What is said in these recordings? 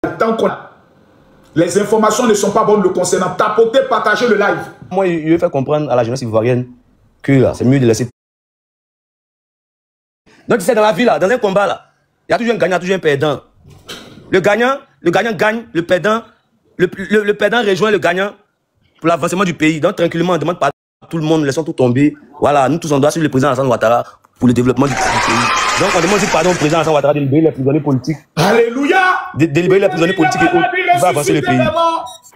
tant qu'on a. Les informations ne sont pas bonnes le concernant. Tapotez, partagez le live. Moi, je vais faire comprendre à la jeunesse ivoirienne que c'est mieux de laisser. Donc, c'est dans la vie, là, dans un combat, là, il y a toujours un gagnant, toujours un perdant. Le gagnant gagne, le perdant rejoint le gagnant pour l'avancement du pays. Donc, tranquillement, on ne demande pas à tout le monde, laissons tout tomber. Voilà, nous tous, on doit suivre le président Alassane Ouattara pour le développement du pays. Donc, on demande aussi pardon au président Alassane Ouattara de libérer les prisonniers politiques. Alléluia! De libérer les prisonniers politiques et autres pour avancer le pays.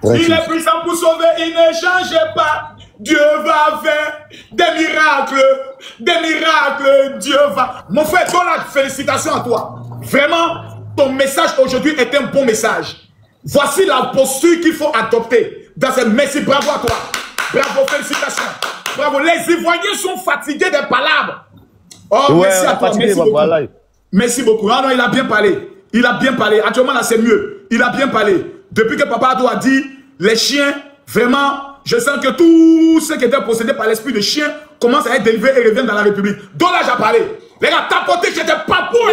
Il est puissant pour sauver, il ne change pas. Dieu va faire des miracles, Dieu va. Mon frère, Dola, félicitations à toi. Vraiment, ton message aujourd'hui est un bon message. Voici la posture qu'il faut adopter. Dans ce merci, bravo à toi. Bravo, félicitations. Bravo, les Ivoiriens sont fatigués des palabres. Oh, ouais, merci à toi, merci beaucoup. Merci beaucoup. Ah non, il a bien parlé. Il a bien parlé. Actuellement, là, c'est mieux. Il a bien parlé. Depuis que Papa Ado a dit, les chiens, vraiment, je sens que tous ceux qui étaient possédés par l'esprit de chien commencent à être délivrés et reviennent dans la République. Donc là, j'ai parlé. Les gars, tapotez, j'étais pas pour.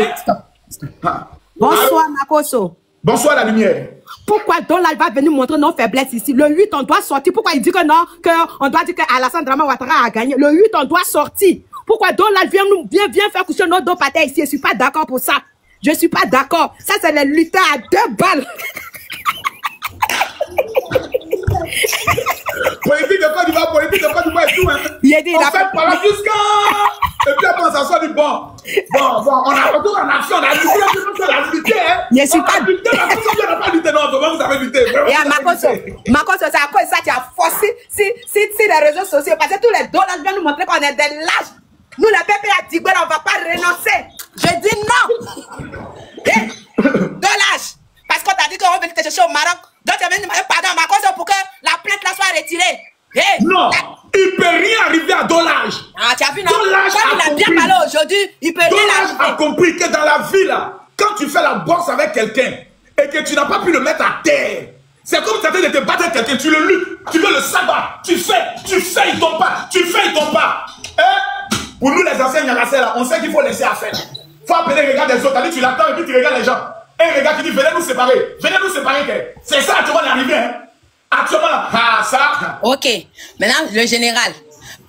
Bonsoir, Makoso. Bonsoir, la lumière. Pourquoi Dola va venir montrer nos faiblesses ici? Le 8, on doit sortir. Pourquoi il dit que non, on doit dire que Alassane Draman Ouattara a gagné? Le 8, on doit sortir. Pourquoi Dola vient faire coucher notre dos patin ici? Je ne suis pas d'accord pour ça. Je ne suis pas d'accord. Ça, c'est les lutteurs à 2 balles. Politique de Côte d'Ivoire, politique de Côte d'Ivoire et tout. Hein. On fait par là jusqu'à... Et puis après, on s'en sort du bon. Bon, on a retour en action, on a lutté, on a lutté. Je suis pas... On n'a pas lutté, non, vous avez lutté. Et Makoso, c'est à cause de ça que tu as forcé si les réseaux sociaux, parce que tous les dollars viennent nous montrer qu'on est des lâches. Nous, le peuple a dit, on ne va pas renoncer. Je dis non. Dollars. Parce qu'on t'a dit qu'on veut te chercher au Maroc. Donc, tu as venu demander pardon à Makoso pour que la plainte là soit retirée. Non, il ne peut rien arriver à Dollage. Ah, tu as vu, non? Comme il a bien parlé aujourd'hui, il peut rien arriver. Dollage a compris que dans la vie, là, quand tu fais la boxe avec quelqu'un et que tu n'as pas pu le mettre à terre, c'est comme si tu étais de te battre avec quelqu'un, tu le luttes, tu veux le sabat, tu fais, il tombe pas, tu fais, il tombe pas. Pour nous, les anciens Nyanassé, là, on sait qu'il faut laisser à faire. Il faut appeler les regards des autres, tu l'attends et puis tu regardes les gens. Et les regards qui disent, venez nous séparer. C'est ça, actuellement, on est arrivé, hein. Actuellement, ça. Ok. Maintenant, le général.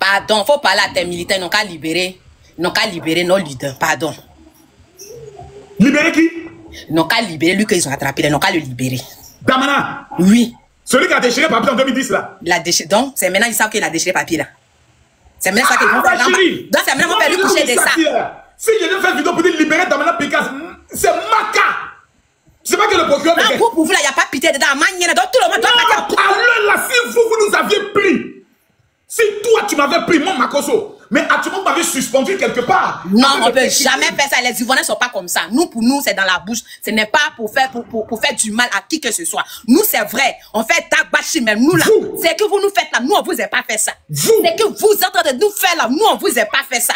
Pardon, faut parler à tes militaires. Ils n'ont qu'à libérer nos leaders. Pardon. Libérer qui? Ils n'ont qu'à libérer lui qu'ils ont attrapé. Ils n'ont qu'à le libérer. Damana? Oui. Celui qui a déchiré papier en 2010, là. Donc, c'est maintenant ils savent qu'il a déchiré papier, là. C'est maintenant ça qu'ils vont faire. Donc, c'est maintenant qu'on peut lui coucher de ça. Si je viens faire une vidéo pour dire libérer Damana Picasso, c'est ma cas. C'est pas que le procureur... Non, pour vous, là, il n'y a pas pitié dedans. Donc, tout le monde doit partir. Alors là, si vous nous aviez pris, si toi, tu m'avais pris, moi, Makoso, mais actuellement, vous m'avez suspendu quelque part. Non, on ne peut jamais faire ça. Les Ivoiriens ne sont pas comme ça. Nous, pour nous, c'est dans la bouche. Ce n'est pas pour faire du mal à qui que ce soit. Nous, c'est vrai. On fait Dagbashi, mais nous, là, c'est que vous nous faites là. Nous, on ne vous a pas fait ça. C'est que vous êtes en train de nous faire là. Nous, on ne vous a pas fait ça.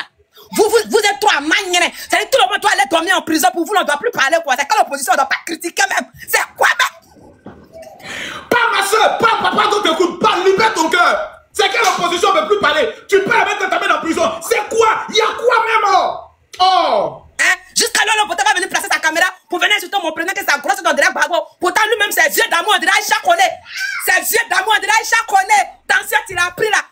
Vous êtes trop à manier. C'est-à-dire tout le monde doit aller dormir en prison pour vous, on ne doit plus parler quoi. C'est quand l'opposition ne doit pas critiquer même. C'est quoi même? Pas ma soeur, pas papa, donc écoute, pas libère ton cœur. C'est que l'opposition ne veut plus parler. Tu peux la mettre ta main en prison. C'est quoi? Il y a quoi même? Oh! Hein? Jusqu'à là, l'opposition va venir placer sa caméra pour venir sur mon président que sa grosse dans direct bago. Pourtant, lui-même, ses yeux d'amour, on dirait Aïcha Kone. Ses yeux d'amour, on dirait Aïcha Kone. Tension, il a pris là.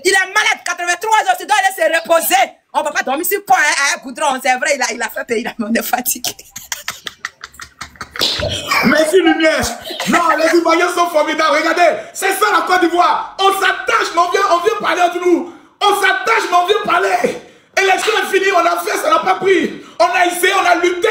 Il est malade, 83 ans, il doit aller se reposer. On ne peut pas dormir sur point à un goudron. C'est vrai, il a fait payer, on est fatigué. Merci Lumière. Non, les Ivoiriens sont formidables. Regardez, c'est ça la Côte d'Ivoire. On s'attache, mais on vient parler entre nous. On s'attache, mais on vient parler. Élection est finie, on a fait, ça n'a pas pris. On a essayé, on a lutté.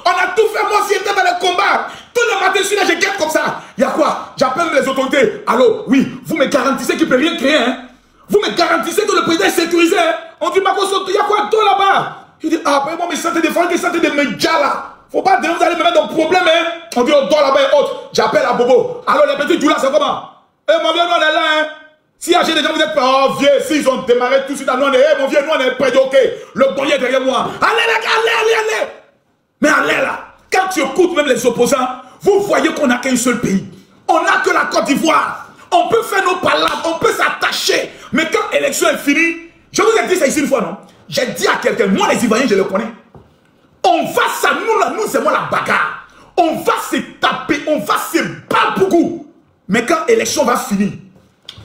On a tout fait. Moi aussi, j'étais dans le combat. Tous les matins, je suis là, je guette comme ça. Il y a quoi? J'appelle les autorités. Allô, oui, vous me garantissez qu'il ne peut rien créer, hein? Vous me garantissez que le président est sécurisé, hein? On dit, Makoso, il y a quoi toi là-bas? Il dit, ah, moi, mes santé de France, mes santé de médias là. Faut pas dire, vous allez me mettre dans le problème, hein? On dit, on dort là-bas et autres. J'appelle à Bobo. Alors, les petits Djoula, c'est comment? Eh, mon vieux, nous, on est là, hein? Si j'ai des gens, vous êtes pas, oh, vieux, s'ils ont démarré tout de suite, nous, on est, eh, mon vieux, nous, on est près de, ok. Le bon est derrière moi. Allez, les gars, allez. Mais allez là. Quand tu écoutes même les opposants, vous voyez qu'on n'a qu'un seul pays. On n'a que la Côte d'Ivoire. On peut faire nos palabres, on peut s'attacher. Mais quand l'élection est finie, je vous ai dit ça ici une fois, non? J'ai dit à quelqu'un, moi les Ivoiriens, je le connais. On va ça, nous là, nous c'est moi la bagarre. On va se taper beaucoup. Mais quand l'élection va finir,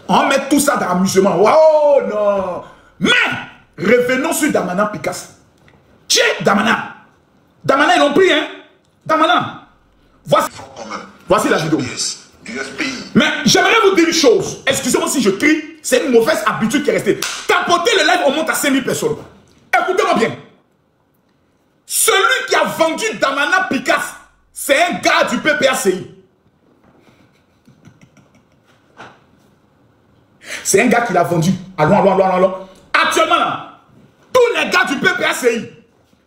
on met tout ça dans l'amusement. Oh non. Mais, revenons sur Damana Picasso. Tiens, Damana. Damana, ils l'ont pris, hein. Damana. Voici la vidéo. Mais j'aimerais vous dire une chose. Excusez-moi si je crie. C'est une mauvaise habitude qui est restée. Tapoter le live, on monte à 5000 personnes. Écoutez-moi bien. Celui qui a vendu Damana Picasso, c'est un gars du PPACI. C'est un gars qui l'a vendu. Allons. Actuellement, là, tous les gars du PPACI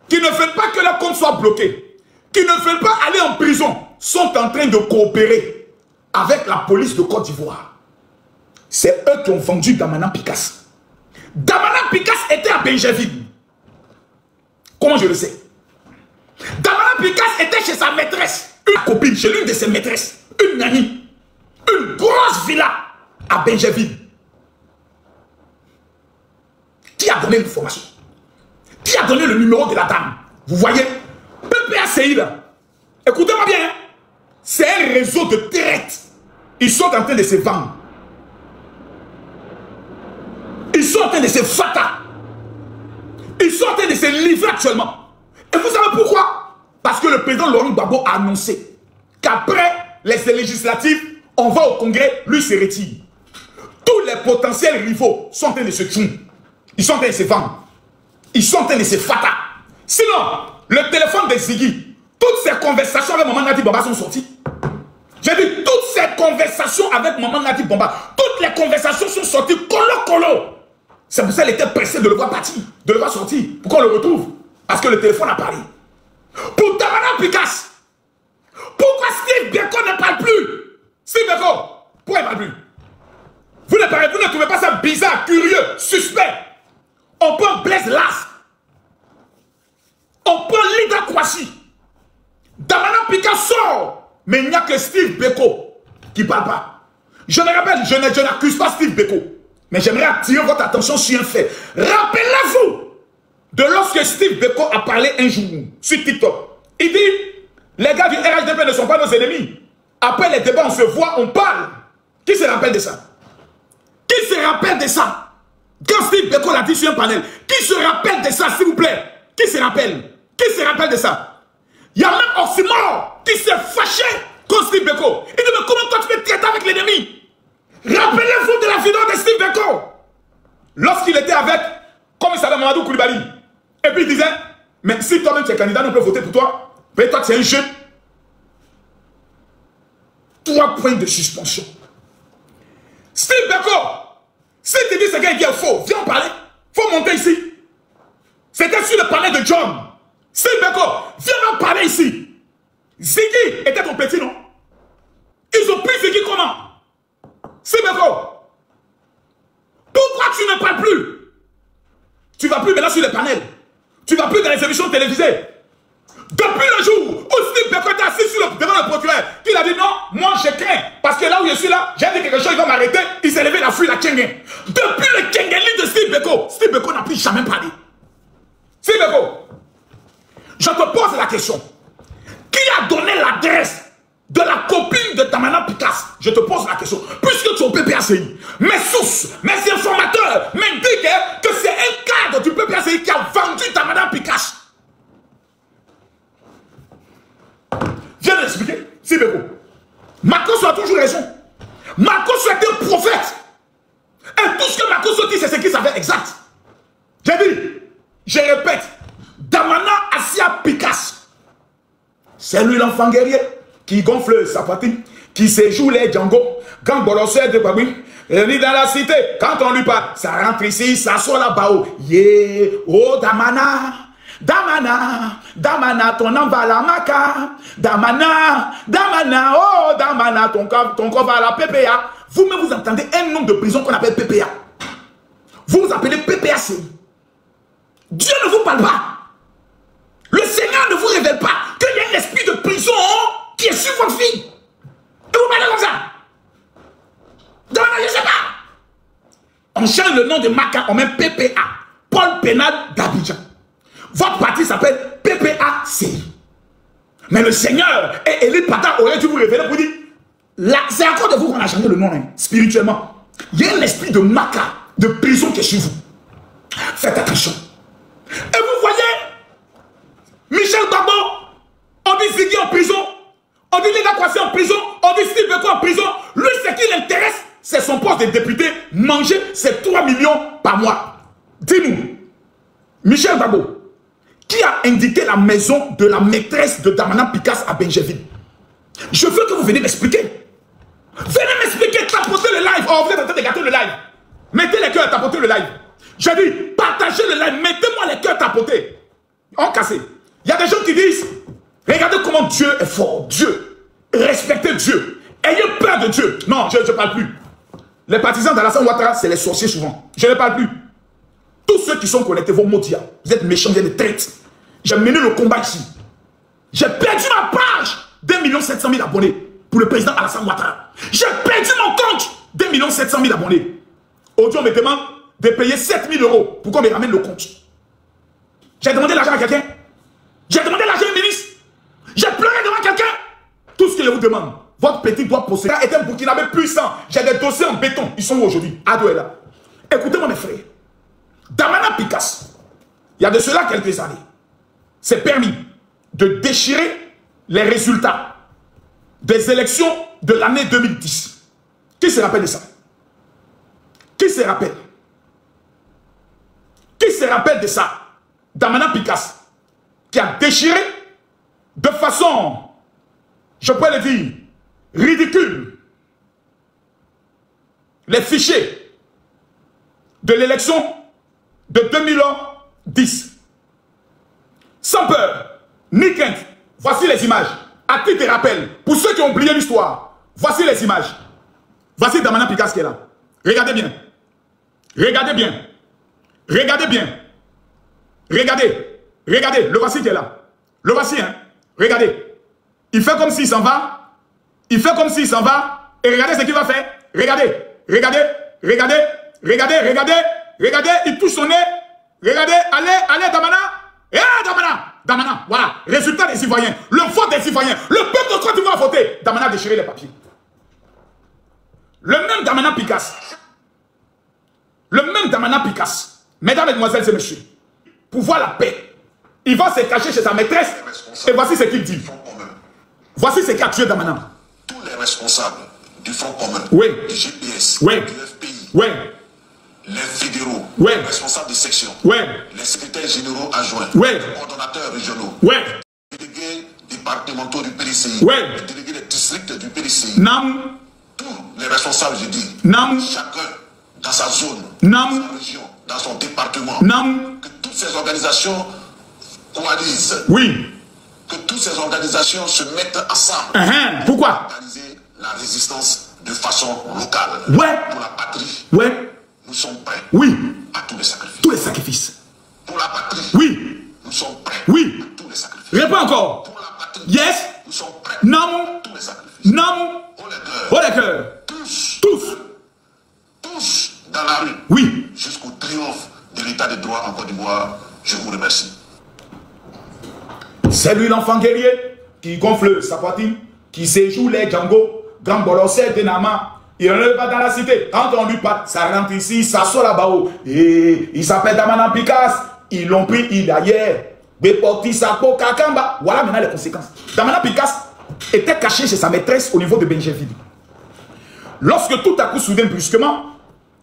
qui ne veulent pas que leur compte soit bloqué, qui ne veulent pas aller en prison, sont en train de coopérer avec la police de Côte d'Ivoire. C'est eux qui ont vendu Damana Picasso. Damana Picasso était à Benjerville. Comment je le sais? Damana Picasso était chez sa maîtresse, une copine, chez l'une de ses maîtresses, une nanny, une grosse villa à Benjerville. Qui a donné l'information? Qui a donné le numéro de la dame? Vous voyez? PPACI là. Écoutez-moi bien. Hein? C'est un réseau de traite. Ils sont en train de se vendre. Ils sont en train de se fata. Ils sont en train de se livrer actuellement. Et vous savez pourquoi? Parce que le président Laurent Gbagbo a annoncé qu'après les législatives, on va au Congrès, lui se retire. Tous les potentiels rivaux sont en train de se tuer. Ils sont en train de se vendre. Ils sont en train de se fata. Sinon, le téléphone de Ziggy, toutes ces conversations avec Maman Nati Bamba sont sorties. J'ai dit, toutes ces conversations avec Maman Nati Bamba, toutes les conversations sont sorties colo. C'est pour ça qu'elle était pressée de le voir partir, de le voir sortir, pour qu'on le retrouve. Parce que le téléphone a parlé. Pour Damana Picasso, pourquoi Steve Beko ne parle plus? Steve Beko, pourquoi il ne parle plus? Vous ne trouvez pas ça bizarre, curieux, suspect? On prend Blaise Las. On prend Lida Kouachi. Damana Picasso sort. Mais il n'y a que Steve Beko qui ne parle pas. Je me rappelle, je n'accuse pas Steve Beko. Mais j'aimerais attirer votre attention sur un fait. Rappelez-vous de lorsque Steve Beko a parlé un jour sur TikTok. Il dit, les gars du RHDP ne sont pas nos ennemis. Après les débats, on se voit, on parle. Qui se rappelle de ça? Qui se rappelle de ça? Quand Steve Beko l'a dit sur un panel, qui se rappelle de ça, s'il vous plaît? Qui se rappelle? Qui se rappelle de ça? Il y a même Oxymore qui s'est fâché contre Steve Beko. Il dit, mais comment toi tu peux traiter avec l'ennemi? Rappelez-vous de la vidéo de Steve Beko. Lorsqu'il était avec, comme il s'appelle, Mamadou Koulibaly. Et puis il disait, mais si toi-même tu es candidat, on peut voter pour toi. Mais toi tu es un jeune. 3 points de suspension. Steve Beko, si tu dis ce gars est faux, viens en parler. Faut monter ici. C'était sur le panel de John. Steve Beko, viens en parler ici. Ziggy était ton petit, non? Ils ont pris Ziggy comment? Steve Beko, pourquoi tu ne parles plus? Tu ne vas plus maintenant sur les panels. Tu ne vas plus dans les émissions télévisées. Depuis le jour où Steve Beko était assis devant le procureur, qu'il a dit non, moi je crains. Parce que là où je suis là, j'ai dit quelque chose, il va m'arrêter. Il s'est levé, il a fui la Kengen. Depuis le Kengeli de Steve Beko n'a plus jamais parlé. Steve Beko, je te pose la question. Qui a donné l'adresse de la copine de Damana Picasso? Je te pose la question. Puisque tu es au PPACI, mes sources, mes informateurs m'indiquent que c'est un cadre du PPACI qui a vendu Damana Picasso. Viens m'expliquer, Steve Beko. Marcos a toujours raison. Marcos est un prophète. Et tout ce que Marcos dit, c'est ce qu'il savait exact. J'ai dit, je répète, Damana Assia Picasso, c'est lui l'enfant guerrier qui gonfle sa poitrine, qui se joue les Django, quand Bolossé de Babouine, il est dans la cité, quand on lui parle, ça rentre ici, ça sort là-bas, yeah, oh Damana, Damana, Damana, ton nom va à la Maca, Damana, Damana, oh Damana, ton corps va à la PPA. Vous-même vous entendez un nom de prison qu'on appelle PPA. Vous vous appelez PPAC. Dieu ne vous parle pas. Le Seigneur ne vous révèle pas qu'il y a un esprit de prison qui est sur votre fille. Et vous parlez comme ça. Damana, je ne sais pas. On change le nom de Maca, on met PPA. Paul Pénal d'Abidjan. Votre parti s'appelle PPACI. Mais le Seigneur et Élie Pata auraient dû vous révéler pour dire c'est à cause de vous qu'on a changé le nom, hein, spirituellement. Il y a un esprit de maca, de prison qui est chez vous. Faites attention. Et vous voyez, Michel Babo, on dit Ziggy en prison, on dit Lena Kwasi en prison, on dit Steve Beko en prison. Lui, ce qui l'intéresse, c'est son poste de député. Manger ses 3 millions par mois. Dis-nous, Michel Babo, qui a indiqué la maison de la maîtresse de Damana Picasse à Benjeville? Je veux que vous veniez m'expliquer. Venez m'expliquer, tapotez le live. Oh, vous êtes en train de gâter le live. Mettez les cœurs, tapotez le live. J'ai dit, partagez le live, mettez-moi les cœurs tapotés. En cassé. Il y a des gens qui disent, regardez comment Dieu est fort. Dieu. Respectez Dieu. Ayez peur de Dieu. Non, je ne parle plus. Les partisans d'Alassane Ouattara, c'est les sorciers souvent. Je ne parle plus. Tous ceux qui sont connectés vont maudire. Vous êtes méchants, vous êtes des traites. J'ai mené le combat ici. J'ai perdu ma page d'1 700 000 abonnés pour le président Alassane Ouattara. J'ai perdu mon compte d'1 700 000 abonnés. Aujourd'hui, on me demande de payer 7 000 € pour qu'on me ramène le compte. J'ai demandé l'argent à quelqu'un. J'ai demandé l'argent à un ministre. J'ai pleuré devant quelqu'un. Tout ce que je vous demande, votre petit doigt possédé est un Burkinabé puissant. J'ai des dossiers en béton. Ils sont où aujourd'hui? Ado est là. Écoutez-moi mes frères. Damana Picasse, il y a de cela quelques années, s'est permis de déchirer les résultats des élections de l'année 2010. Qui se rappelle de ça? Qui se rappelle? Qui se rappelle de ça? Damana Picasse, qui a déchiré de façon, je peux le dire, ridicule, les fichiers de l'élection de 2010. Sans peur, ni crainte. Voici les images. À titre de rappel, pour ceux qui ont oublié l'histoire, voici les images. Voici Damana Picasse qui est là. Regardez bien. Regardez bien. Regardez bien. Regardez. Regardez. Le voici qui est là. Le voici, hein. Regardez. Il fait comme s'il s'en va. Il fait comme s'il s'en va. Et regardez ce qu'il va faire. Regardez. Regardez. Regardez. Regardez. Regardez. Regardez. Il touche son nez. Regardez. Allez. Allez, Damana. Eh, Damana. Damana. Voilà. Résultat des Ivoiriens. Le vote des Ivoiriens. Le peuple de Côte d'Ivoire a voté. Damana a déchiré les papiers. Le même Damana Picasse. Le même Damana Picasse. Mesdames, mesdemoiselles et messieurs. Pour voir la paix. Il va se cacher chez sa maîtresse. Et voici ce qu'il dit. Voici ce qu'a tué Damana. Tous les responsables du Front commun, oui, du GPS, oui, du FPI, oui, les fédéraux, oui, les responsables de section, oui, les secrétaires généraux adjoints, oui, les coordonnateurs régionaux, oui, les délégués départementaux du PDCI, oui, les délégués des districts du PDCI, Nam, tous les responsables, je dis, Nam, chacun dans sa zone, Nam, dans sa région, dans son département, Nam, que toutes ces organisations coalisent, oui, que toutes ces organisations se mettent ensemble. Pourquoi? Organiser la résistance de façon locale. Ouais. Pour la patrie, Ouais. nous sommes prêts. Oui. À tous les sacrifices. Tous les sacrifices. Pour la patrie, oui, nous sommes prêts. Oui. À tous les sacrifices. Réponds encore. Pour la patrie, Yes. nous sommes prêts. Non. À tous les sacrifices. Non. Haut les cœurs. Oh les cœurs. Tous. Tous. Tous dans la rue. Oui. Jusqu'au triomphe de l'état de droit en Côte d'Ivoire. Je vous remercie. C'est lui l'enfant guerrier qui gonfle sa poitrine, qui séjoue les Django, grand bolossé de Nama. Il ne va pas dans la cité. Quand on lui parle, ça rentre ici, ça sort là-bas. Et il s'appelle Damana Picasse. Ils l'ont pris, il a hier. Bepoti Sako Kakamba. Voilà maintenant les conséquences. Damana Picasse était caché chez sa maîtresse au niveau de Benjeville. Lorsque tout à coup, soudain, brusquement,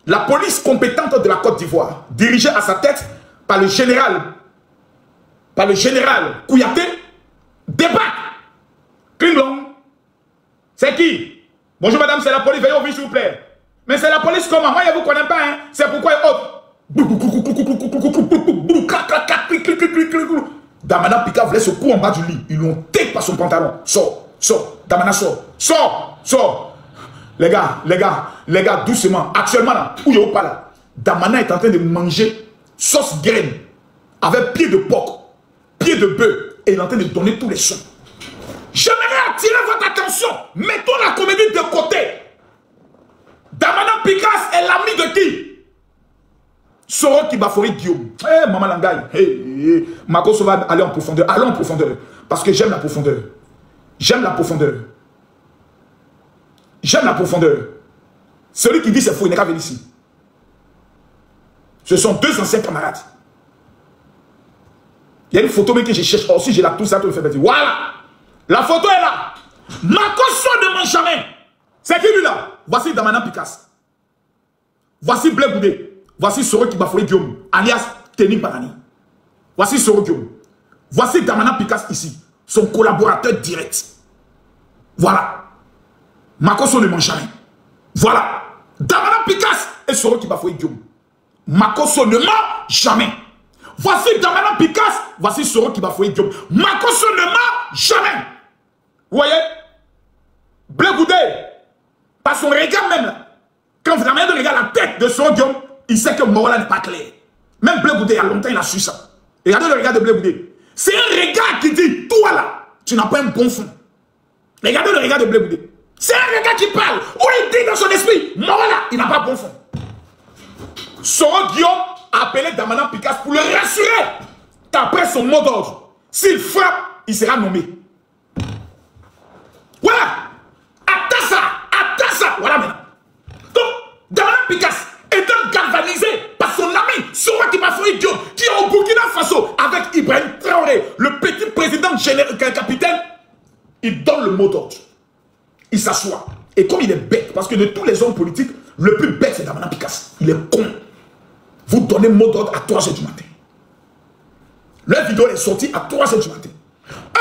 la police compétente de la Côte d'Ivoire, dirigée à sa tête par le général Kouyaté, débat. Klinglong. C'est qui? Bonjour madame, c'est la police, veuillez ouvrir s'il vous plaît. Mais c'est la police comment? Moi je ne vous connais pas, hein. C'est pourquoi Damana Picasse voulait se couper en bas du lit. Ils l'ont tape par son pantalon. Sors, sors, Damana sort, sors, sors. Les gars, doucement. Actuellement là, où il n'y a pas là, Damana est en train de manger sauce graine avec pied de porc, pied de bœuf, et il est en train de donner tous les sons. J'aimerais attirer votre attention. Mettons la comédie de côté. Damana Picasse est l'ami de qui? Soro Kibafori Guillaume. Eh, Maman Langaï. Mako va aller en profondeur. Allons en profondeur. Parce que j'aime la profondeur. J'aime la profondeur. J'aime la profondeur. Celui qui dit c'est faux, il n'est qu'à venir ici. Ce sont deux anciens camarades. Il y a une photo mais que je cherche. Oh, si j'ai la tout ça, tout me fait petit. Voilà. La photo est là. Makoso ne ment jamais. C'est qui lui là? Voici Damana Picasse. Voici Blé Goudé. Voici Soro Kibafoye Guillaume, alias Teni Banani. Voici Soro Guillaume. Voici Damana Picasse ici. Son collaborateur direct. Voilà. Makoso ne ment jamais. Voilà. Damana Picasse et Soro Kibafoye Guillaume. Makoso ne ment jamais. Voici Damana Picasse. Voici Soro Kibafoye Guillaume. Makoso ne ment jamais. Vous voyez? Blé Goudé, par son regard même, quand vous avez regardé la tête de Soro Guillaume, il sait que Morola n'est pas clair. Même Blé Goudé, il y a longtemps, il a su ça. Regardez le regard de Blé Goudé. C'est un regard qui dit, toi là, tu n'as pas un bon fond. Regardez le regard de Blé Goudé. C'est un regard qui parle, où il dit dans son esprit, Morola, il n'a pas bon fond. Soro Guillaume a appelé Damana Picasse pour le rassurer qu'après son mot d'ordre, s'il frappe, il sera nommé. Voilà. Attends ça. Voilà maintenant. Donc, Damana Picasse étant galvanisé par son ami Soro Kibafoye Guillaume, qui est au Burkina Faso avec Ibrahim Traoré, le petit président capitaine, il donne le mot d'ordre. Il s'assoit. Et comme il est bête, parce que de tous les hommes politiques, le plus bête c'est Damana Picasse. Il est con. Vous donnez mot d'ordre à 3h du matin. Leur vidéo est sortie à 3h du matin.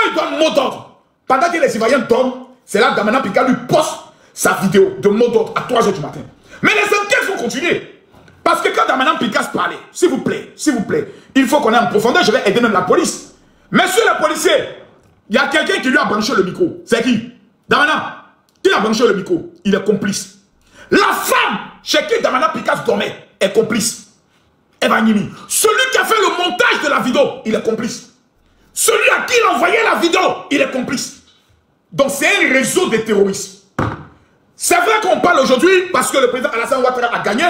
Il donne mot d'ordre. Pendant que les Ivoiriens dorment, c'est là que Damana Picasse lui poste sa vidéo de mot d'ordre à 3h du matin. Mais les enquêtes vont continuer. Parce que quand Damana Picasse parlait, s'il vous plaît, il faut qu'on ait en profondeur, je vais aider même la police. Monsieur le policier, il y a quelqu'un qui lui a branché le micro. C'est qui? Damana. Qui a branché le micro? Il est complice. La femme chez qui Damana Picasse dormait est complice. Eva Nimi. Celui qui a fait le montage de la vidéo, il est complice. Celui à qui il a envoyé la vidéo, il est complice. Donc c'est un réseau de terroristes. C'est vrai qu'on parle aujourd'hui parce que le président Alassane Ouattara a gagné.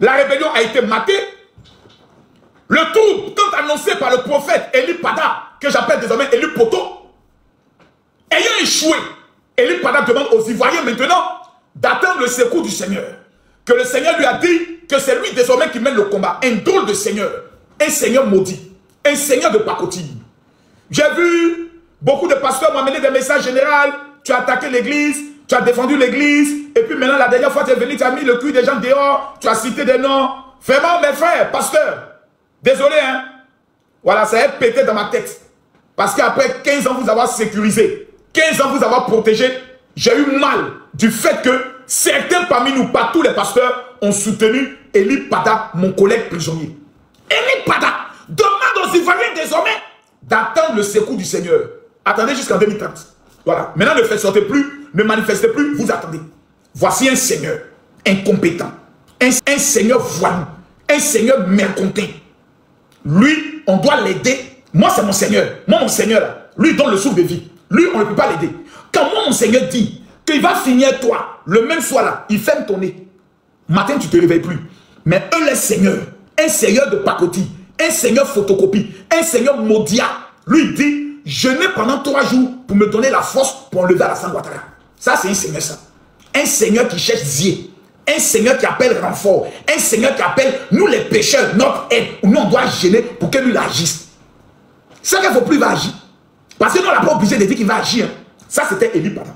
La rébellion a été matée. Le tout, quand annoncé par le prophète Eli Pada, que j'appelle désormais Eli Poto, ayant échoué, Eli Pada demande aux Ivoiriens maintenant d'attendre le secours du Seigneur. Que le Seigneur lui a dit que c'est lui désormais qui mène le combat. Un drôle de Seigneur. Un Seigneur maudit. Un Seigneur de pacotille. J'ai vu beaucoup de pasteurs m'amener des messages généraux. Tu as attaqué l'église, tu as défendu l'église. Et puis maintenant, la dernière fois, tu es venu, tu as mis le cul des gens dehors. Tu as cité des noms. Vraiment, mes frères, pasteurs. Désolé, hein. Voilà, ça a pété dans ma tête. Parce qu'après 15 ans vous avoir sécurisé, 15 ans vous avoir protégé, j'ai eu mal du fait que certains parmi nous, pas tous les pasteurs, ont soutenu Eli Pada, mon collègue prisonnier. Eli Pada demande aux Ivoiriens désormais d'attendre le secours du Seigneur. Attendez jusqu'en 2030. Voilà. Maintenant, ne faites sortir plus, ne manifestez plus, vous attendez. Voici un Seigneur incompétent, un Seigneur voyou, un Seigneur mécontent. Lui, on doit l'aider. Moi, c'est mon Seigneur. Moi, mon Seigneur, là, lui donne le souffle de vie. Lui, on ne peut pas l'aider. Quand moi, mon Seigneur dit qu'il va finir toi, le même soir là, il ferme ton nez. Matin, tu ne te réveilles plus. Mais un Seigneur, un Seigneur de pacotille, un Seigneur photocopie, un Seigneur maudia, lui dit, jeûner pendant 3 jours pour me donner la force pour enlever Alassane Ouattara. Ça, c'est un Seigneur, ça. Un Seigneur qui cherche Zier. Un Seigneur qui appelle renfort. Un Seigneur qui appelle, nous les pécheurs, notre aide. Nous, on doit gêner pour que lui agisse. C'est qu'il ne faut plus agir. Parce que nous, on n'a pas obligé de dire qu'il va agir. Ça, c'était Eli Pada.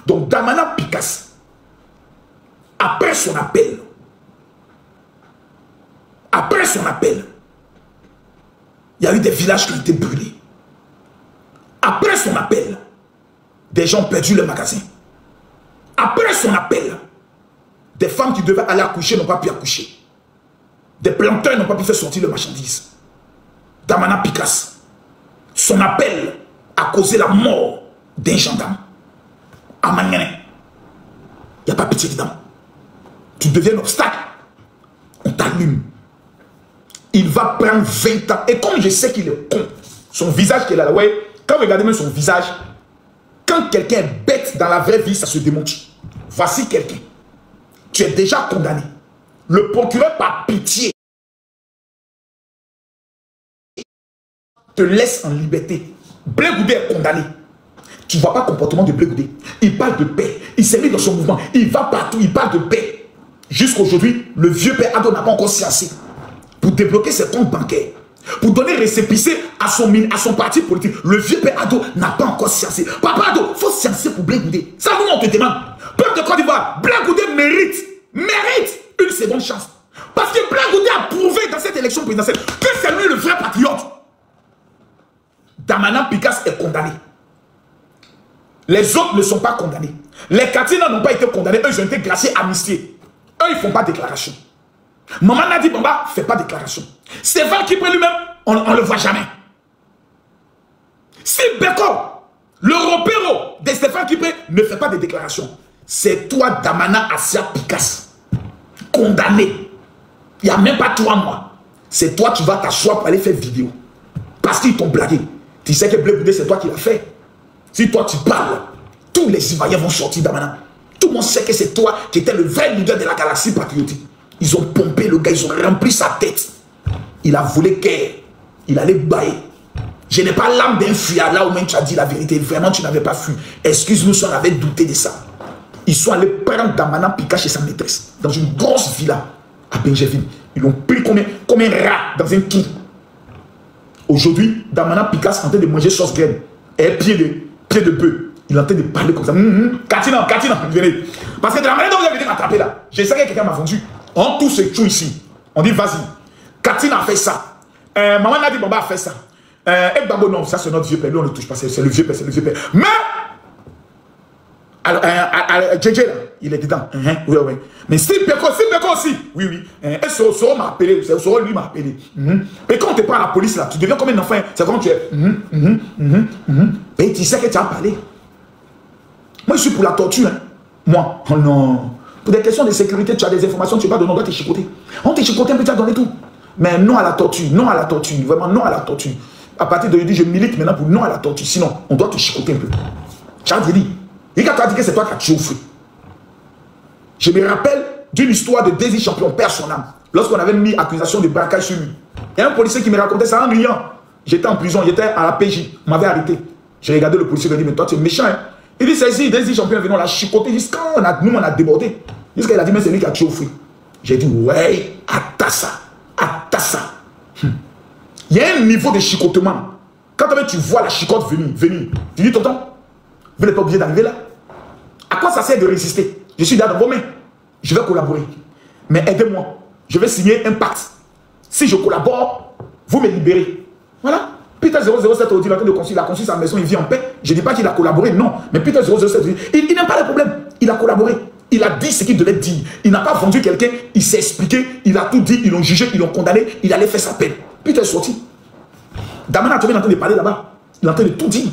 Donc, Damana Picasse, après son appel, il y a eu des villages qui ont été brûlés. Après son appel, des gens ont perdu le magasin. Après son appel, des femmes qui devaient aller accoucher n'ont pas pu accoucher. Des planteurs n'ont pas pu faire sortir le marchandise. Damana Picasse, son appel a causé la mort d'un gendarme. À Maniané. Il n'y a pas pitié dedans. Tu deviens un obstacle. On t'allume. Il va prendre 20 ans. Et comme je sais qu'il est con, son visage qui est là, ouais, quand vous regardez même son visage, quand quelqu'un est bête dans la vraie vie, ça se démontre. Voici quelqu'un. Tu es déjà condamné. Le procureur, par pitié, te laisse en liberté. Blé Goudé est condamné. Tu ne vois pas le comportement de Blé Goudé. Il parle de paix. Il s'est mis dans son mouvement. Il va partout. Il parle de paix. Jusqu'aujourd'hui, le vieux père Ado n'a pas encore cessé pour débloquer ses comptes bancaires. Pour donner récépissé à son parti politique. Le vieux père Ado n'a pas encore cessé. Papa Ado, il faut cesser pour Blé Goudé. Ça, nous, on te demande. Peuple de Côte d'Ivoire, Blé Goudé mérite une seconde chance. Parce que Blé Goudé a prouvé dans cette élection présidentielle que c'est lui le vrai patriote. Damana Picasse est condamné. Les autres ne sont pas condamnés. Les Katina n'ont pas été condamnés. Eux, ils ont été graciés, amnistiés. Eux, ils ne font pas de déclaration. Maman Nadi Bamba ne fait pas de déclaration. Stéphane Kipre lui-même, on ne le voit jamais. Si Beko, le repéro de Stéphane Kipre, ne fait pas de déclaration, c'est toi, Damana Assia Picasse, condamné. Il n'y a même pas 3 mois. C'est toi, tu vas t'asseoir pour aller faire vidéo. Parce qu'ils t'ont blagué. Tu sais que Blé Goudé, c'est toi qui l'as fait. Si toi tu parles, tous les Ivoiriens vont sortir d'Amana. Tout le monde sait que c'est toi qui étais le vrai leader de la galaxie patriotique. Ils ont pompé le gars, ils ont rempli sa tête. Il a volé guerre. Il allait bailler. Je n'ai pas l'âme d'un fuyard là où même tu as dit la vérité. Vraiment, tu n'avais pas fui. Excuse-nous si on avait douté de ça. Ils sont allés prendre Damana Pika chez sa maîtresse. Dans une grosse villa à Benjeville. Ils l'ont pris comme un rat dans un trou. Aujourd'hui, Damana Picasse est en train de manger sauce graine. Et pied de bœuf. Il est en train de parler comme ça. Katina, venez. Parce que de la manière dont vous avez été rattrapé là, je sais que quelqu'un m'a vendu. On tous se tue ici. On dit vas-y. Katina a fait ça. Maman Nadi Bamba a fait ça. Et Babo, non, ça c'est notre vieux père. Lui, on ne le touche pas. C'est le vieux père, c'est le vieux père. Mais, JJ là, il est dedans. Oui. Mais si Beko aussi. Oui. Et Soro m'a appelé. Soro lui m'a appelé. Mais quand on te prend à la police là, tu deviens comme un enfant. C'est comme tu es. Mais tu sais que tu as parlé. Moi, je suis pour la torture. Hein. Moi, oh non. Pour des questions de sécurité, tu as des informations, tu vas donner, on doit te chicoter. On te chicote un peu, tu as donné tout. Mais non à la torture, non à la torture. Vraiment, non à la torture. À partir d'aujourd'hui, je milite maintenant pour non à la torture. Sinon, on doit te chicoter un peu. Tu as dit. Et quand tu as dit que c'est toi qui as tué au feu. Je me rappelle d'une histoire de Désir Champion, père son âme. Lorsqu'on avait mis accusation de braquage sur lui. Il y a un policier qui me racontait ça en riant. J'étais en prison, j'étais à la PJ. On m'avait arrêté. J'ai regardé le policier et dit, mais toi tu es méchant. Hein? Il dit, c'est ici, Désir Champion, venons la chicoter jusqu'à nous on a débordé. Jusqu'à il a dit, mais c'est lui qui a tué au feu. J'ai dit, ouais, Atassa. Il y a un niveau de chicotement. Quand tu vois la chicote venir, tu dis, tonton, vous n'êtes pas obligé d'arriver là. À quoi ça sert de résister? Je suis là dans vos mains. Je vais collaborer. Mais aidez-moi. Je vais signer un pacte. Si je collabore, vous me libérez. Voilà. Peter 007 dit il a construit sa maison, il vit en paix. Je ne dis pas qu'il a collaboré, non. Mais Peter 007 dit, il n'a pas de problème. Il a collaboré. Il a dit ce qu'il devait dire. Il n'a pas vendu quelqu'un, il s'est expliqué, il a tout dit, ils l'ont jugé, ils l'ont condamné, il allait faire sa peine. Peter est sorti. Damana est en train de parler là-bas. Il est en train de tout dire.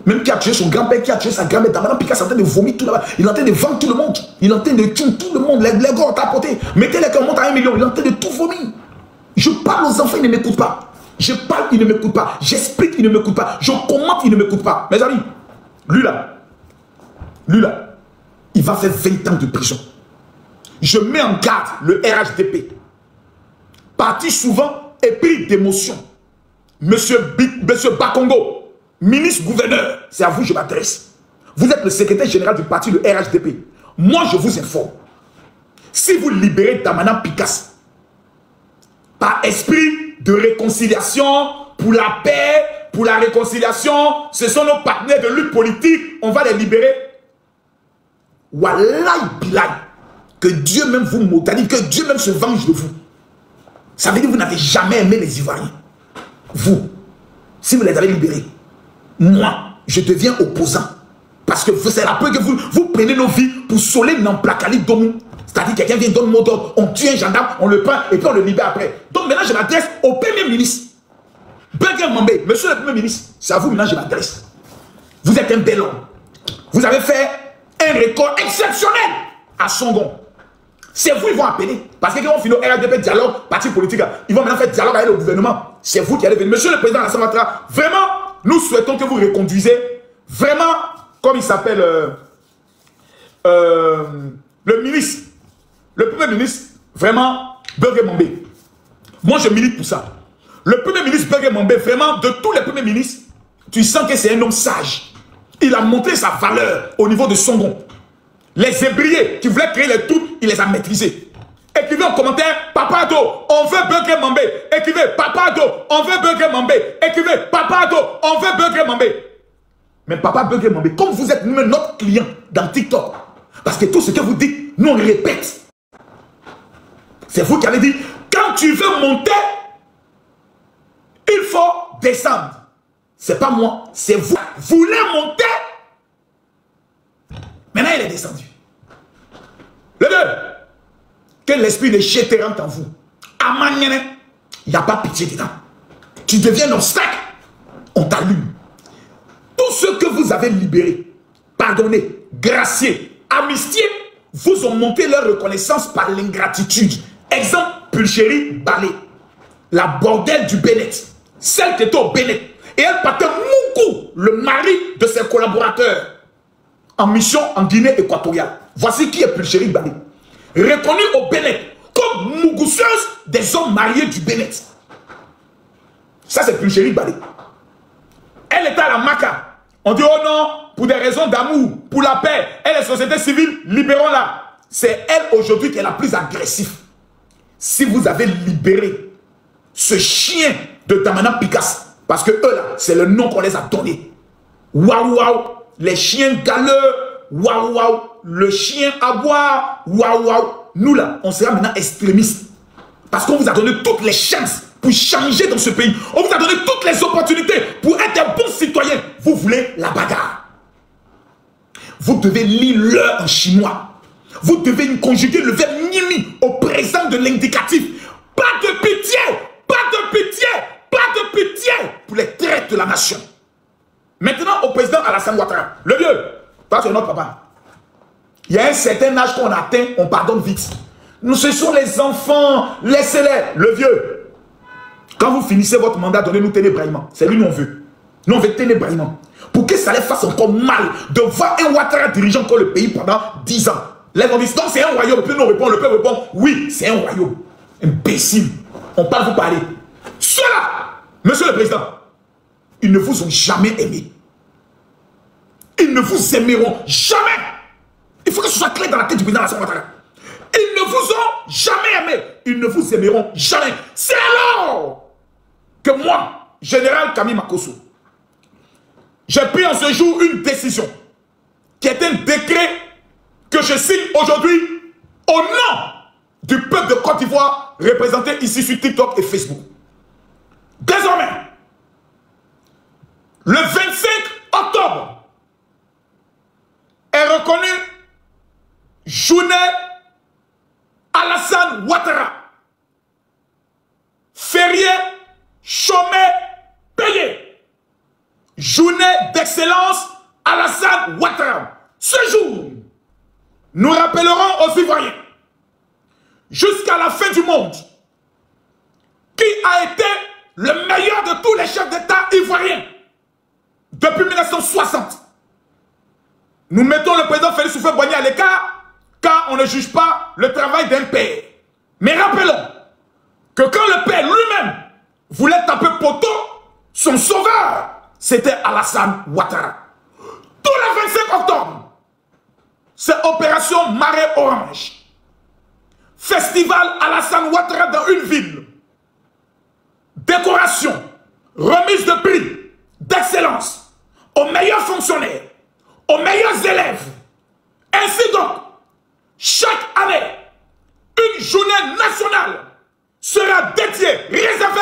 Même qui a tué son grand-père, qui a tué sa grand-mère, Damana Picasse est en train de vomir tout là-bas. Il est en train de vendre tout le monde. Il est en train de tuer tout le monde. Les gars ont tapoté. Mettez-les qu'on monte à 1 million. Il est en train de tout vomir. Je parle aux enfants, ils ne m'écoutent pas. Je parle, ils ne m'écoutent pas. J'explique, ils ne m'écoutent pas. Je commente, ils ne m'écoutent pas. Mes amis, lui là, il va faire 20 ans de prison. Je mets en garde le RHDP. Parti souvent épris d'émotion. Monsieur Bakongo, ministre-gouverneur, c'est à vous que je m'adresse. Vous êtes le secrétaire général du parti, le RHDP. Moi, je vous informe. Si vous libérez Damana Picasse, par esprit de réconciliation, pour la paix, pour la réconciliation, ce sont nos partenaires de lutte politique, on va les libérer. Wallahi bilay, que Dieu même vous maudit, que Dieu même se venge de vous. Ça veut dire que vous n'avez jamais aimé les Ivoiriens. Vous, si vous les avez libérés, moi, je deviens opposant. Parce que c'est la peur que vous prenez nos vies pour soler Namplakali Domou. C'est-à-dire quelqu'un vient donner mot d'ordre, on tue un gendarme, on le prend et puis on le libère après. Donc maintenant je m'adresse au Premier ministre. Burger Mambé, monsieur le Premier ministre, c'est à vous maintenant je m'adresse. Vous êtes un bel homme. Vous avez fait un record exceptionnel à Songon. C'est vous qu'ils vont appeler. Parce qu'ils vont finir au RDP dialogue, parti politique. Ils vont maintenant faire dialogue avec le gouvernement. C'est vous qui allez venir. Monsieur le président de la Samatra, vraiment, nous souhaitons que vous reconduisez. Vraiment, comme il s'appelle le ministre. Le Premier ministre, vraiment, Burger Mambé. Moi, je milite pour ça. Le Premier ministre Burger Mambé, vraiment, de tous les premiers ministres, tu sens que c'est un homme sage. Il a montré sa valeur au niveau de Songon. Les ébriers qui voulaient créer les trucs, il les a maîtrisés. Écrivez en commentaire, Papa Ado, on veut Burger Mambé. Écrivez, Papa Ado, on veut Burger Mambé. Écrivez, Papa Ado, on veut Burger Mambé. Mais Papa Burger Mambé, comme vous êtes nous-mêmes notre client dans TikTok, parce que tout ce que vous dites, nous on répète. C'est vous qui avez dit, quand tu veux monter, il faut descendre. C'est pas moi, c'est vous. Vous voulez monter. Maintenant, il est descendu. Le deux, que l'esprit de chété rentre en vous. Amaniene, il n'y a pas pitié dedans. Tu deviens un obstacle, on t'allume. Tous ceux que vous avez libérés, pardonnés, graciés, amnistiés, vous ont monté leur reconnaissance par l'ingratitude. Exemple, Pulchérie Balé, la bordelle du Bennett, celle qui était au Bennett. Et elle partait Moukou, le mari de ses collaborateurs, en mission en Guinée équatoriale. Voici qui est Pulchérie Balé. Reconnue au Bennett comme mougousseuse des hommes mariés du Bennett. Ça, c'est Pulchérie Balé. Elle était à la Maca. On dit, oh non, pour des raisons d'amour, pour la paix, et les sociétés civiles, libérons-la. C'est elle aujourd'hui qui est la plus agressive. Si vous avez libéré ce chien de Damana Picasso, parce que eux là, c'est le nom qu'on les a donné. Waouh waouh, les chiens galeux, waouh waouh, le chien à boire, waouh waouh. Nous là, on sera maintenant extrémistes. Parce qu'on vous a donné toutes les chances pour changer dans ce pays. On vous a donné toutes les opportunités pour être un bon citoyen. Vous voulez la bagarre. Vous devez lire l'heure en chinois. Vous devez conjuguer le verbe nimi au présent de l'indicatif. Pas de pitié, pas de pitié, pas de pitié pour les traîtres de la nation. Maintenant, au président Alassane Ouattara, le vieux, toi c'est notre papa. Il y a un certain âge qu'on atteint, on pardonne vite. Nous, ce sont les enfants, laissez-les, le vieux. Quand vous finissez votre mandat, donnez-nous ténébraillement. C'est lui nous on veut. Nous on veut ténébraillement. Pour que ça les fasse encore mal de voir un Ouattara dirigeant encore le pays pendant 10 ans. Là, on dit, donc c'est un royaume. Puis nous répond, le peuple répond, oui, c'est un royaume. Imbécile. On parle, vous parlez. Cela, monsieur le président, ils ne vous ont jamais aimé. Ils ne vous aimeront jamais. Il faut que ce soit clair dans la tête du président Alassane Ouattara. Ils ne vous ont jamais aimé. Ils ne vous aimeront jamais. C'est alors que moi, général Camille Makosso, j'ai pris en ce jour une décision qui est un décret que je signe aujourd'hui au nom du peuple de Côte d'Ivoire représenté ici sur TikTok et Facebook. Désormais, le 25 octobre est reconnu journée Alassane Ouattara. Férié, chômé, payé. Journée d'excellence Alassane Ouattara. Ce jour, nous rappellerons aux Ivoiriens, jusqu'à la fin du monde, qui a été le meilleur de tous les chefs d'État ivoiriens depuis 1960. Nous mettons le président Félix Houphouët-Boigny à l'écart car on ne juge pas le travail d'un père. Mais rappelons que quand le père lui-même voulait taper poteau, son sauveur, c'était Alassane Ouattara. Tout le 25 octobre, c'est opération Marée Orange. Festival Alassane Ouattara dans une ville. Décoration, remise de prix, d'excellence aux meilleurs fonctionnaires, aux meilleurs élèves. Ainsi donc, chaque année, une journée nationale sera dédiée, réservée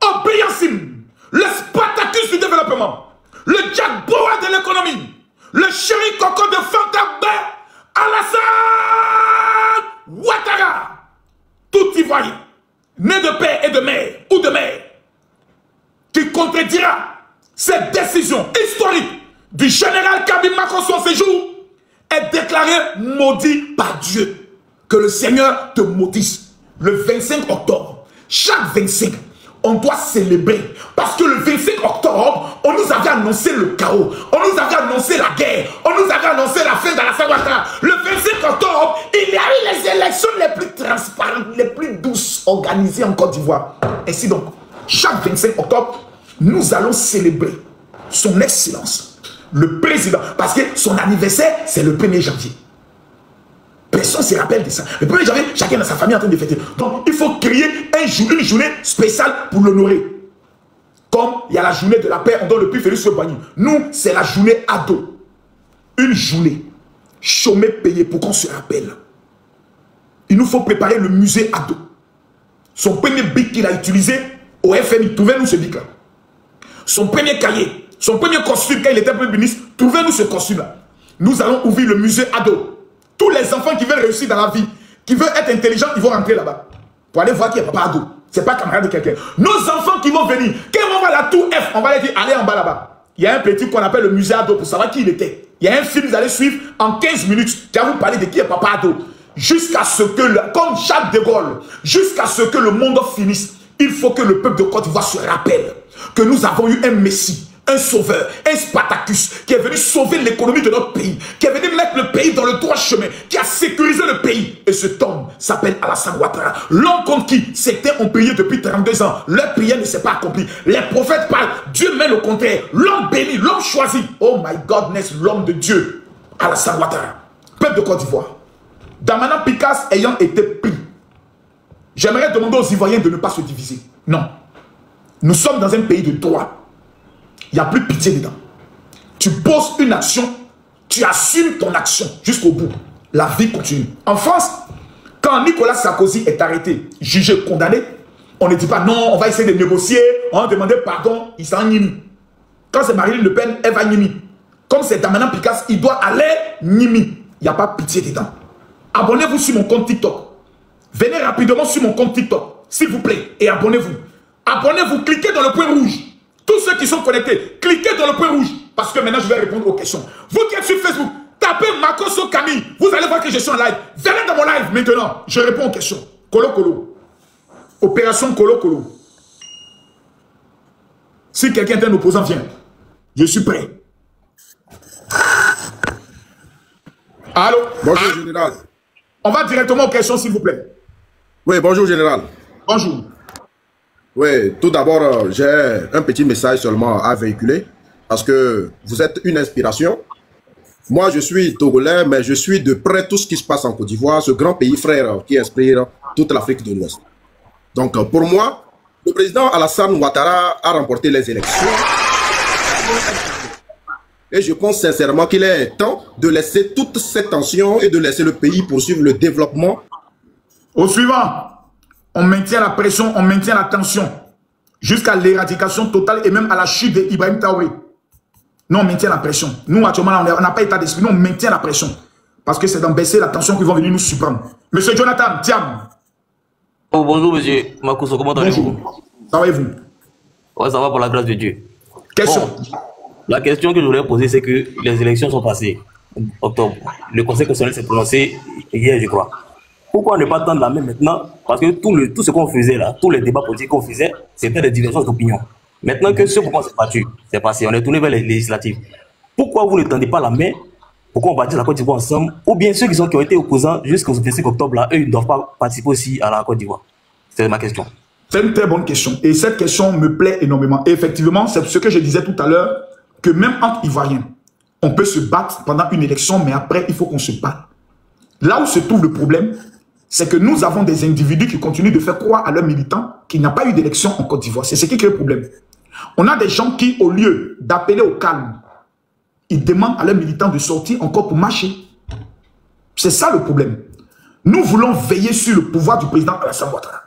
au brillantissime, le Spartacus du développement, le Jack Bauer de l'économie, le chéri coco de Fantabé, Alassane Ouattara, tout Ivoirien, né de père et de mère, ou de mère, qui contredira cette décision historique du général Camille Makosso en séjour, est déclaré maudit par Dieu. Que le Seigneur te maudisse. Le 25 octobre, chaque 25, on doit célébrer. Parce que le 25 octobre, on nous avait annoncé le chaos. On nous avait annoncé la guerre. On nous avait annoncé la fin de la Ouattara. Le 25 octobre, il y a eu les élections les plus transparentes, les plus douces organisées en Côte d'Ivoire. Ainsi donc, chaque 25 octobre, nous allons célébrer son excellence, le président. Parce que son anniversaire, c'est le 1er janvier. Personne ne se rappelle de ça. Le 1er janvier, chacun dans sa famille est en train de fêter. Donc, il faut créer une journée spéciale pour l'honorer. Comme il y a la journée de la paix, on donne le prix Félix Houphouët-Boigny. Nous, c'est la journée ado. Une journée. Chômé payé pour qu'on se rappelle. Il nous faut préparer le musée ado. Son premier bic qu'il a utilisé au FMI, trouvez-nous ce bic-là. Son premier cahier, son premier costume quand il était premier ministre, trouvez-nous ce costume-là. Nous allons ouvrir le musée ado. Tous les enfants qui veulent réussir dans la vie, qui veulent être intelligents, ils vont rentrer là-bas. Pour aller voir qui est papa ado. C'est pas camarade de quelqu'un. Nos enfants qui vont venir, quand on va à la tour F, on va leur dire, allez en bas là-bas. Il y a un petit qu'on appelle le musée ado pour savoir qui il était. Il y a un film, vous allez suivre en 15 minutes, qui va vous parler de qui est papa ado. Jusqu'à ce que, comme Charles de Gaulle, jusqu'à ce que le monde finisse, il faut que le peuple de Côte d'Ivoire se rappelle que nous avons eu un Messie, un sauveur, un Spartacus, qui est venu sauver l'économie de notre pays, qui est venu mettre le pays dans le droit chemin, qui a sécurisé le pays. Et cet homme s'appelle Alassane Ouattara. L'homme contre qui certains ont prié depuis 32 ans, leur prière ne s'est pas accomplie. Les prophètes parlent, Dieu met le contraire. L'homme béni, l'homme choisi. Oh my godness, l'homme de Dieu, Alassane Ouattara. Peuple de Côte d'Ivoire. Damana Picasse ayant été pris, j'aimerais demander aux Ivoiriens de ne pas se diviser. Non. Nous sommes dans un pays de droit. Il n'y a plus de pitié dedans. Tu poses une action, tu assumes ton action jusqu'au bout. La vie continue. En France, quand Nicolas Sarkozy est arrêté, jugé, condamné, on ne dit pas non, on va essayer de négocier, on va demander pardon, il s'en nimi. Quand c'est Marine Le Pen, elle va nimi. Comme c'est Damana Picasse, il doit aller nimi. Il n'y a pas pitié dedans. Abonnez-vous sur mon compte TikTok. Venez rapidement sur mon compte TikTok, s'il vous plaît, et abonnez-vous. Abonnez-vous, cliquez dans le point rouge. Tous ceux qui sont connectés, cliquez dans le point rouge. Parce que maintenant, je vais répondre aux questions. Vous qui êtes sur Facebook, tapez Makoso Camille. Vous allez voir que je suis en live. Venez dans mon live maintenant. Je réponds aux questions. Kolo Kolo. Opération Kolo Kolo. Si quelqu'un est un opposant, viens. Je suis prêt. Allô? Bonjour, général. On va directement aux questions, s'il vous plaît. Oui, bonjour, général. Bonjour. Oui, tout d'abord, j'ai un petit message seulement à véhiculer parce que vous êtes une inspiration. Moi, je suis togolais, mais je suis de près tout ce qui se passe en Côte d'Ivoire, ce grand pays frère qui inspire toute l'Afrique de l'Ouest. Donc, pour moi, le président Alassane Ouattara a remporté les élections. Et je pense sincèrement qu'il est temps de laisser toute cette tension et de laisser le pays poursuivre le développement. Au suivant. On maintient la pression, on maintient la tension jusqu'à l'éradication totale et même à la chute d'Ibrahim Traoré. Nous, on maintient la pression. Nous, actuellement, on n'a pas état d'esprit. Nous, on maintient la pression. Parce que c'est d'en baisser la tension qu'ils vont venir nous surprendre. Monsieur Jonathan, tiens. Oh, bonjour, monsieur Makoso, comment allez-vous? Ça va et vous? Ouais, ça va pour la grâce de Dieu. Question. Bon, la question que je voulais poser, c'est que les élections sont passées en octobre. Le Conseil constitutionnel s'est prononcé hier, je crois. Pourquoi ne pas tendre la main maintenant? Parce que tout ce qu'on faisait là, tous les débats politiques qu'on faisait, c'était des divergences d'opinion. Maintenant que ce pourquoi on s'est battu, c'est passé, on est tourné vers les législatives. Pourquoi vous ne tendez pas la main? Pourquoi on bâtit la Côte d'Ivoire ensemble? Ou bien ceux qui ont été opposants jusqu'au 25 octobre là, eux, ils ne doivent pas participer aussi à la Côte d'Ivoire? C'est ma question. C'est une très bonne question. Et cette question me plaît énormément. Et effectivement, c'est ce que je disais tout à l'heure, que même entre Ivoiriens, on peut se battre pendant une élection, mais après, il faut qu'on se batte. Là où se trouve le problème, c'est que nous avons des individus qui continuent de faire croire à leurs militants qu'il n'y a pas eu d'élection en Côte d'Ivoire. C'est ce qui crée le problème. On a des gens qui, au lieu d'appeler au calme, ils demandent à leurs militants de sortir encore pour marcher. C'est ça le problème. Nous voulons veiller sur le pouvoir du président Alassane Ouattara.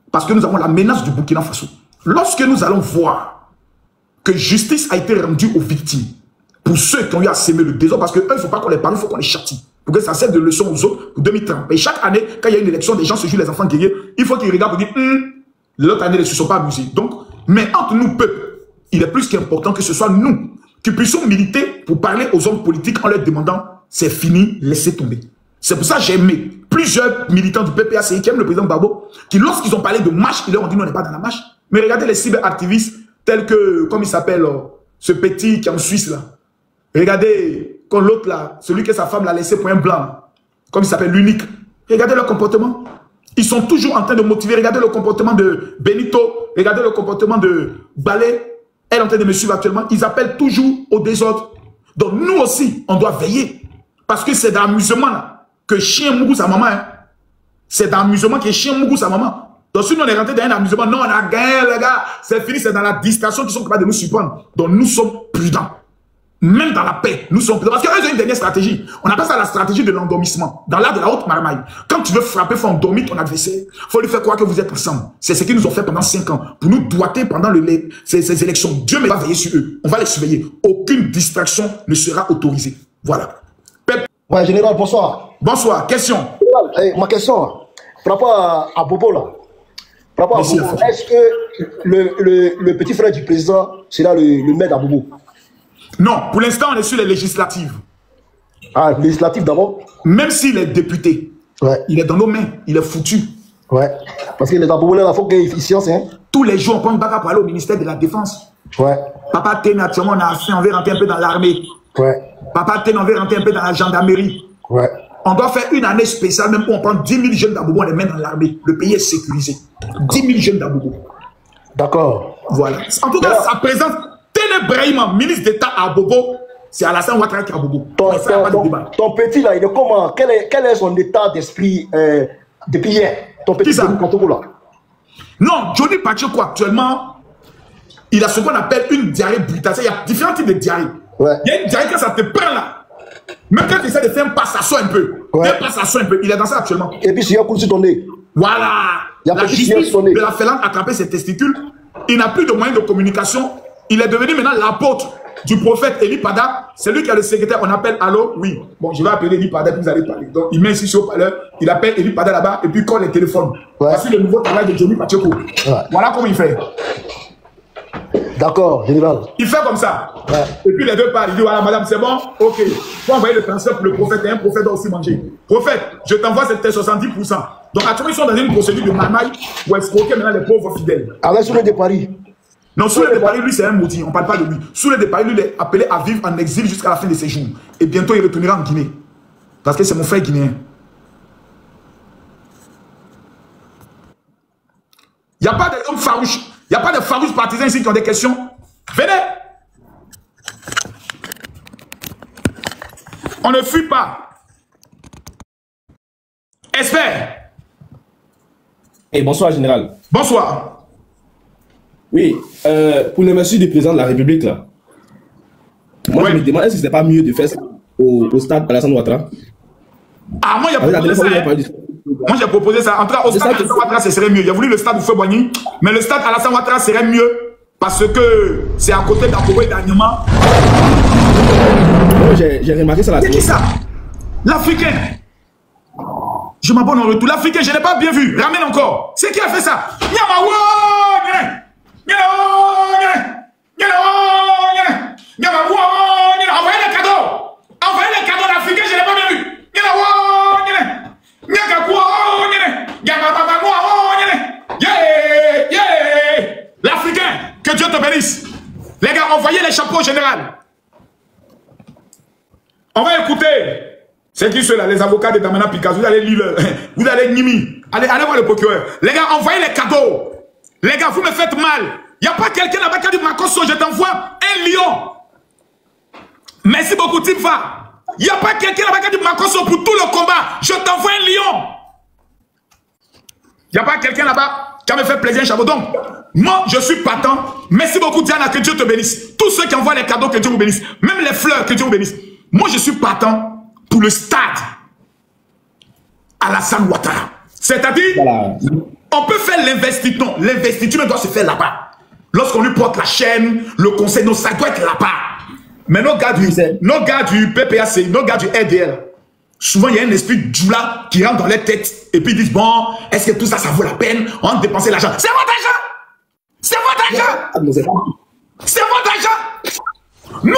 Parce que nous avons la menace du Burkina Faso. Lorsque nous allons voir que justice a été rendue aux victimes, pour ceux qui ont eu à s'aimer le désordre, parce qu'eux, il ne faut pas qu'on les parle, il faut qu'on les châtie. Pour que ça serve de leçon aux autres pour 2030. Et chaque année, quand il y a une élection, des gens se jouent les enfants guerriers, il faut qu'ils regardent pour dire, l'autre année, ils ne se sont pas amusés. Donc, mais entre nous, peuple, il est plus qu'important que ce soit nous qui puissions militer pour parler aux hommes politiques en leur demandant, c'est fini, laissez tomber. C'est pour ça que j'ai aimé plusieurs militants du PPACI qui aiment le président Gbagbo, qui lorsqu'ils ont parlé de marche, ils leur ont dit, non, on n'est pas dans la marche. Mais regardez les cyberactivistes tels que, comme il s'appelle, ce petit qui est en Suisse, là. Regardez, quand l'autre là, celui que sa femme l'a laissé pour un blanc, comme il s'appelle l'unique. Regardez leur comportement. Ils sont toujours en train de motiver. Regardez le comportement de Benito. Regardez le comportement de Balé. Elle est en train de me suivre actuellement. Ils appellent toujours au désordre. Donc nous aussi, on doit veiller. Parce que c'est dans l'amusement que chien mougou sa maman. Hein. C'est dans l'amusement que chien mougou sa maman. Donc si nous on est rentré dans un amusement, non, on a gagné les gars, c'est fini, c'est dans la distraction qu'ils sont capables de nous surprendre. Donc nous sommes prudents. Même dans la paix, nous sommes prudents. Parce qu'ils ont une dernière stratégie. On appelle ça la stratégie de l'endormissement. Dans l'art de la haute marmaille. Quand tu veux frapper, il faut endormir ton adversaire. Il faut lui faire croire que vous êtes ensemble. C'est ce qu'ils nous ont fait pendant 5 ans. Pour nous doiter pendant ces élections. Dieu va veiller sur eux. On va les surveiller. Aucune distraction ne sera autorisée. Voilà. Ouais, général, bonsoir. Bonsoir. Question. Ma question, par rapport à Bobo, là. Par rapport à Bobo, est-ce que le petit frère du président sera le maire d'Abobo? Non, pour l'instant, on est sur les législatives. Ah, législatives d'abord? Même s'il est député, ouais. Il est dans nos mains, il est foutu. Ouais, parce qu'il est d'Abobo, là, il faut qu'il y ait efficience. Hein. Tous les jours, on prend bac pour aller au ministère de la Défense. Ouais. Papa Tene, actuellement, on a fait, on veut rentrer un peu dans l'armée. Ouais. Papa Tene, on veut rentrer un peu dans la gendarmerie. Ouais. On doit faire une année spéciale, même où on prend 10 000 jeunes d'Abobo, on les met dans l'armée. Le pays est sécurisé. 10 000 jeunes d'Abobo. D'accord. Voilà. En tout cas, sa présence, Tene Brahima, ministre d'État à Abobo, c'est Alassane Ouattara qui est à Abobo. Ton petit là, il est comment? Quel est son état d'esprit depuis hier? Ton petit là. Non, Johnny Pacheco actuellement, il a ce qu'on appelle une diarrhée brutale. Il y a différents types de diarrhée. Ouais. Il y a une diarrhée quand ça te prend là. Même quand tu essaies de faire un pas, ça sort un peu. Ouais. Un pas, ça sort un peu. Il est dans ça actuellement. Et puis, s'il y a un coup sur ton nez. Voilà. La justice de la Finlande a attrapé ses testicules. Il n'a plus de moyens de communication. Il est devenu maintenant l'apôtre du prophète Eli Pada. C'est lui qui a le secrétaire. On appelle allô. Oui. Bon, je vais appeler Eli Pada, puis vous allez parler. Donc, il met ici sur le parleur. Il appelle Eli Pada là-bas et puis il colle les téléphones. Ouais. Voici le nouveau travail de Johnny Pacheco. Ouais. Voilà comment il fait. D'accord, général. Il fait comme ça. Ouais. Et puis les deux parlent. Il dit voilà, madame, c'est bon. Ok. Faut envoyer le transfert pour le prophète. Et un prophète doit aussi manger. Prophète, je t'envoie cette 70%. Donc actuellement, ils sont dans une procédure de marmaille pour escroquer maintenant les pauvres fidèles. Avec Souley de Paris. Non, Souley de Paris, lui, c'est un maudit. On ne parle pas de lui. Souley de Paris, lui, il est appelé à vivre en exil jusqu'à la fin de ses jours. Et bientôt, il retournera en Guinée. Parce que c'est mon frère guinéen. Il n'y a pas d'hommes farouches. Il n'y a pas de farouches partisans ici qui ont des questions. Venez. On ne fuit pas. Espère. Et bonsoir, général. Bonsoir. Oui, pour les messieurs du président de la République, là, moi je me demande, est-ce que ce n'est pas mieux de faire ça au stade Alassane Ouattara? Ah, moi, j'ai proposé ça. En tout cas, au stade Alassane Ouattara, ce serait mieux. J'ai voulu le stade Houphouët-Boigny, mais le stade Alassane Ouattara serait mieux parce que c'est à côté d'Abobo et d'Anyama. J'ai remarqué ça là. C'est qui ça? L'Africain. Je m'abonne en retour. L'Africain, je n'ai pas bien vu. Ramène encore. C'est qui a fait ça? Envoyez les cadeaux. Envoyez les cadeaux d'Africains, je n'ai pas bien vu. L'Africain, que Dieu te bénisse. Les gars, envoyez les chapeaux au général. On va écouter. C'est qui ceux-là, les avocats de Damana Picasso. Vous allez lire, vous allez Nimi. Allez voir le procureur. Les gars, envoyez les cadeaux. Les gars, vous me faites mal. Il n'y a pas quelqu'un là-bas qui a dit Makosso, je t'envoie un lion. Merci beaucoup, Timfa. Il n'y a pas quelqu'un là-bas qui a dit Makosso pour tout le combat. Je t'envoie un lion. Il n'y a pas quelqu'un là-bas qui a me fait plaisir un chapeau. Donc, moi, je suis partant. Merci beaucoup, Diana, que Dieu te bénisse. Tous ceux qui envoient les cadeaux, que Dieu vous bénisse. Même les fleurs, que Dieu vous bénisse. Moi, je suis partant pour le stade Alassane Ouattara. C'est-à-dire, voilà. On peut faire l'investiture. L'investiture doit se faire là-bas. Lorsqu'on lui porte la chaîne, le conseil, non, ça doit être là-bas. Mais nos gars du PPAC, nos gars du RDL, souvent il y a un esprit djoula qui rentre dans les têtes et puis ils disent bon, est-ce que tout ça, ça vaut la peine? On va dépenser l'argent. C'est votre argent! C'est votre argent! C'est votre argent! Nous,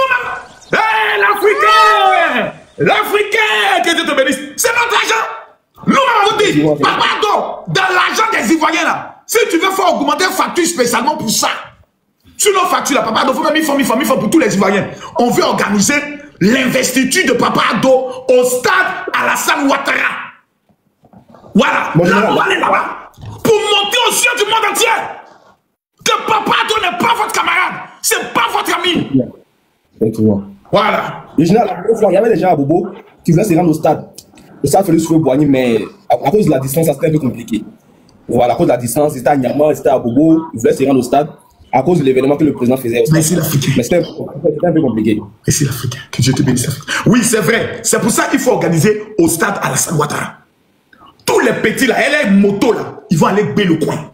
hey, l'Africain! L'Africain! Que Dieu te bénisse! C'est notre argent! Nous, on vous dit, papa, dans l'argent des Ivoiriens là, si tu veux faire augmenter une facture spécialement pour ça, sur nos factures là, Papa Ado, faut même il faut pour tous les Ivoiriens. On veut organiser l'investiture de Papa Ado au stade Alassane Ouattara. Voilà, là, on va aller là-bas pour monter aux yeux du monde entier que Papa Ado n'est pas votre camarade, c'est pas votre ami. Voilà. Le général, il y avait des gens à Bobo qui voulaient se rendre au stade. Le stade Félix Houphouët-Boigny, mais à cause de la distance, ça c'était un peu compliqué. Voilà, à cause de la distance, c'était à Niamey, c'était à Bobo, ils voulaient se rendre au stade à cause de l'événement que le président faisait au stade. Mais c'est l'Africain. Mais c'était un peu compliqué. Et c'est l'Africain. Que Dieu te bénisse. Oui, c'est vrai. C'est pour ça qu'il faut organiser au stade Alassane Ouattara. Tous les petits là, et les motos là, ils vont aller bailler le coin.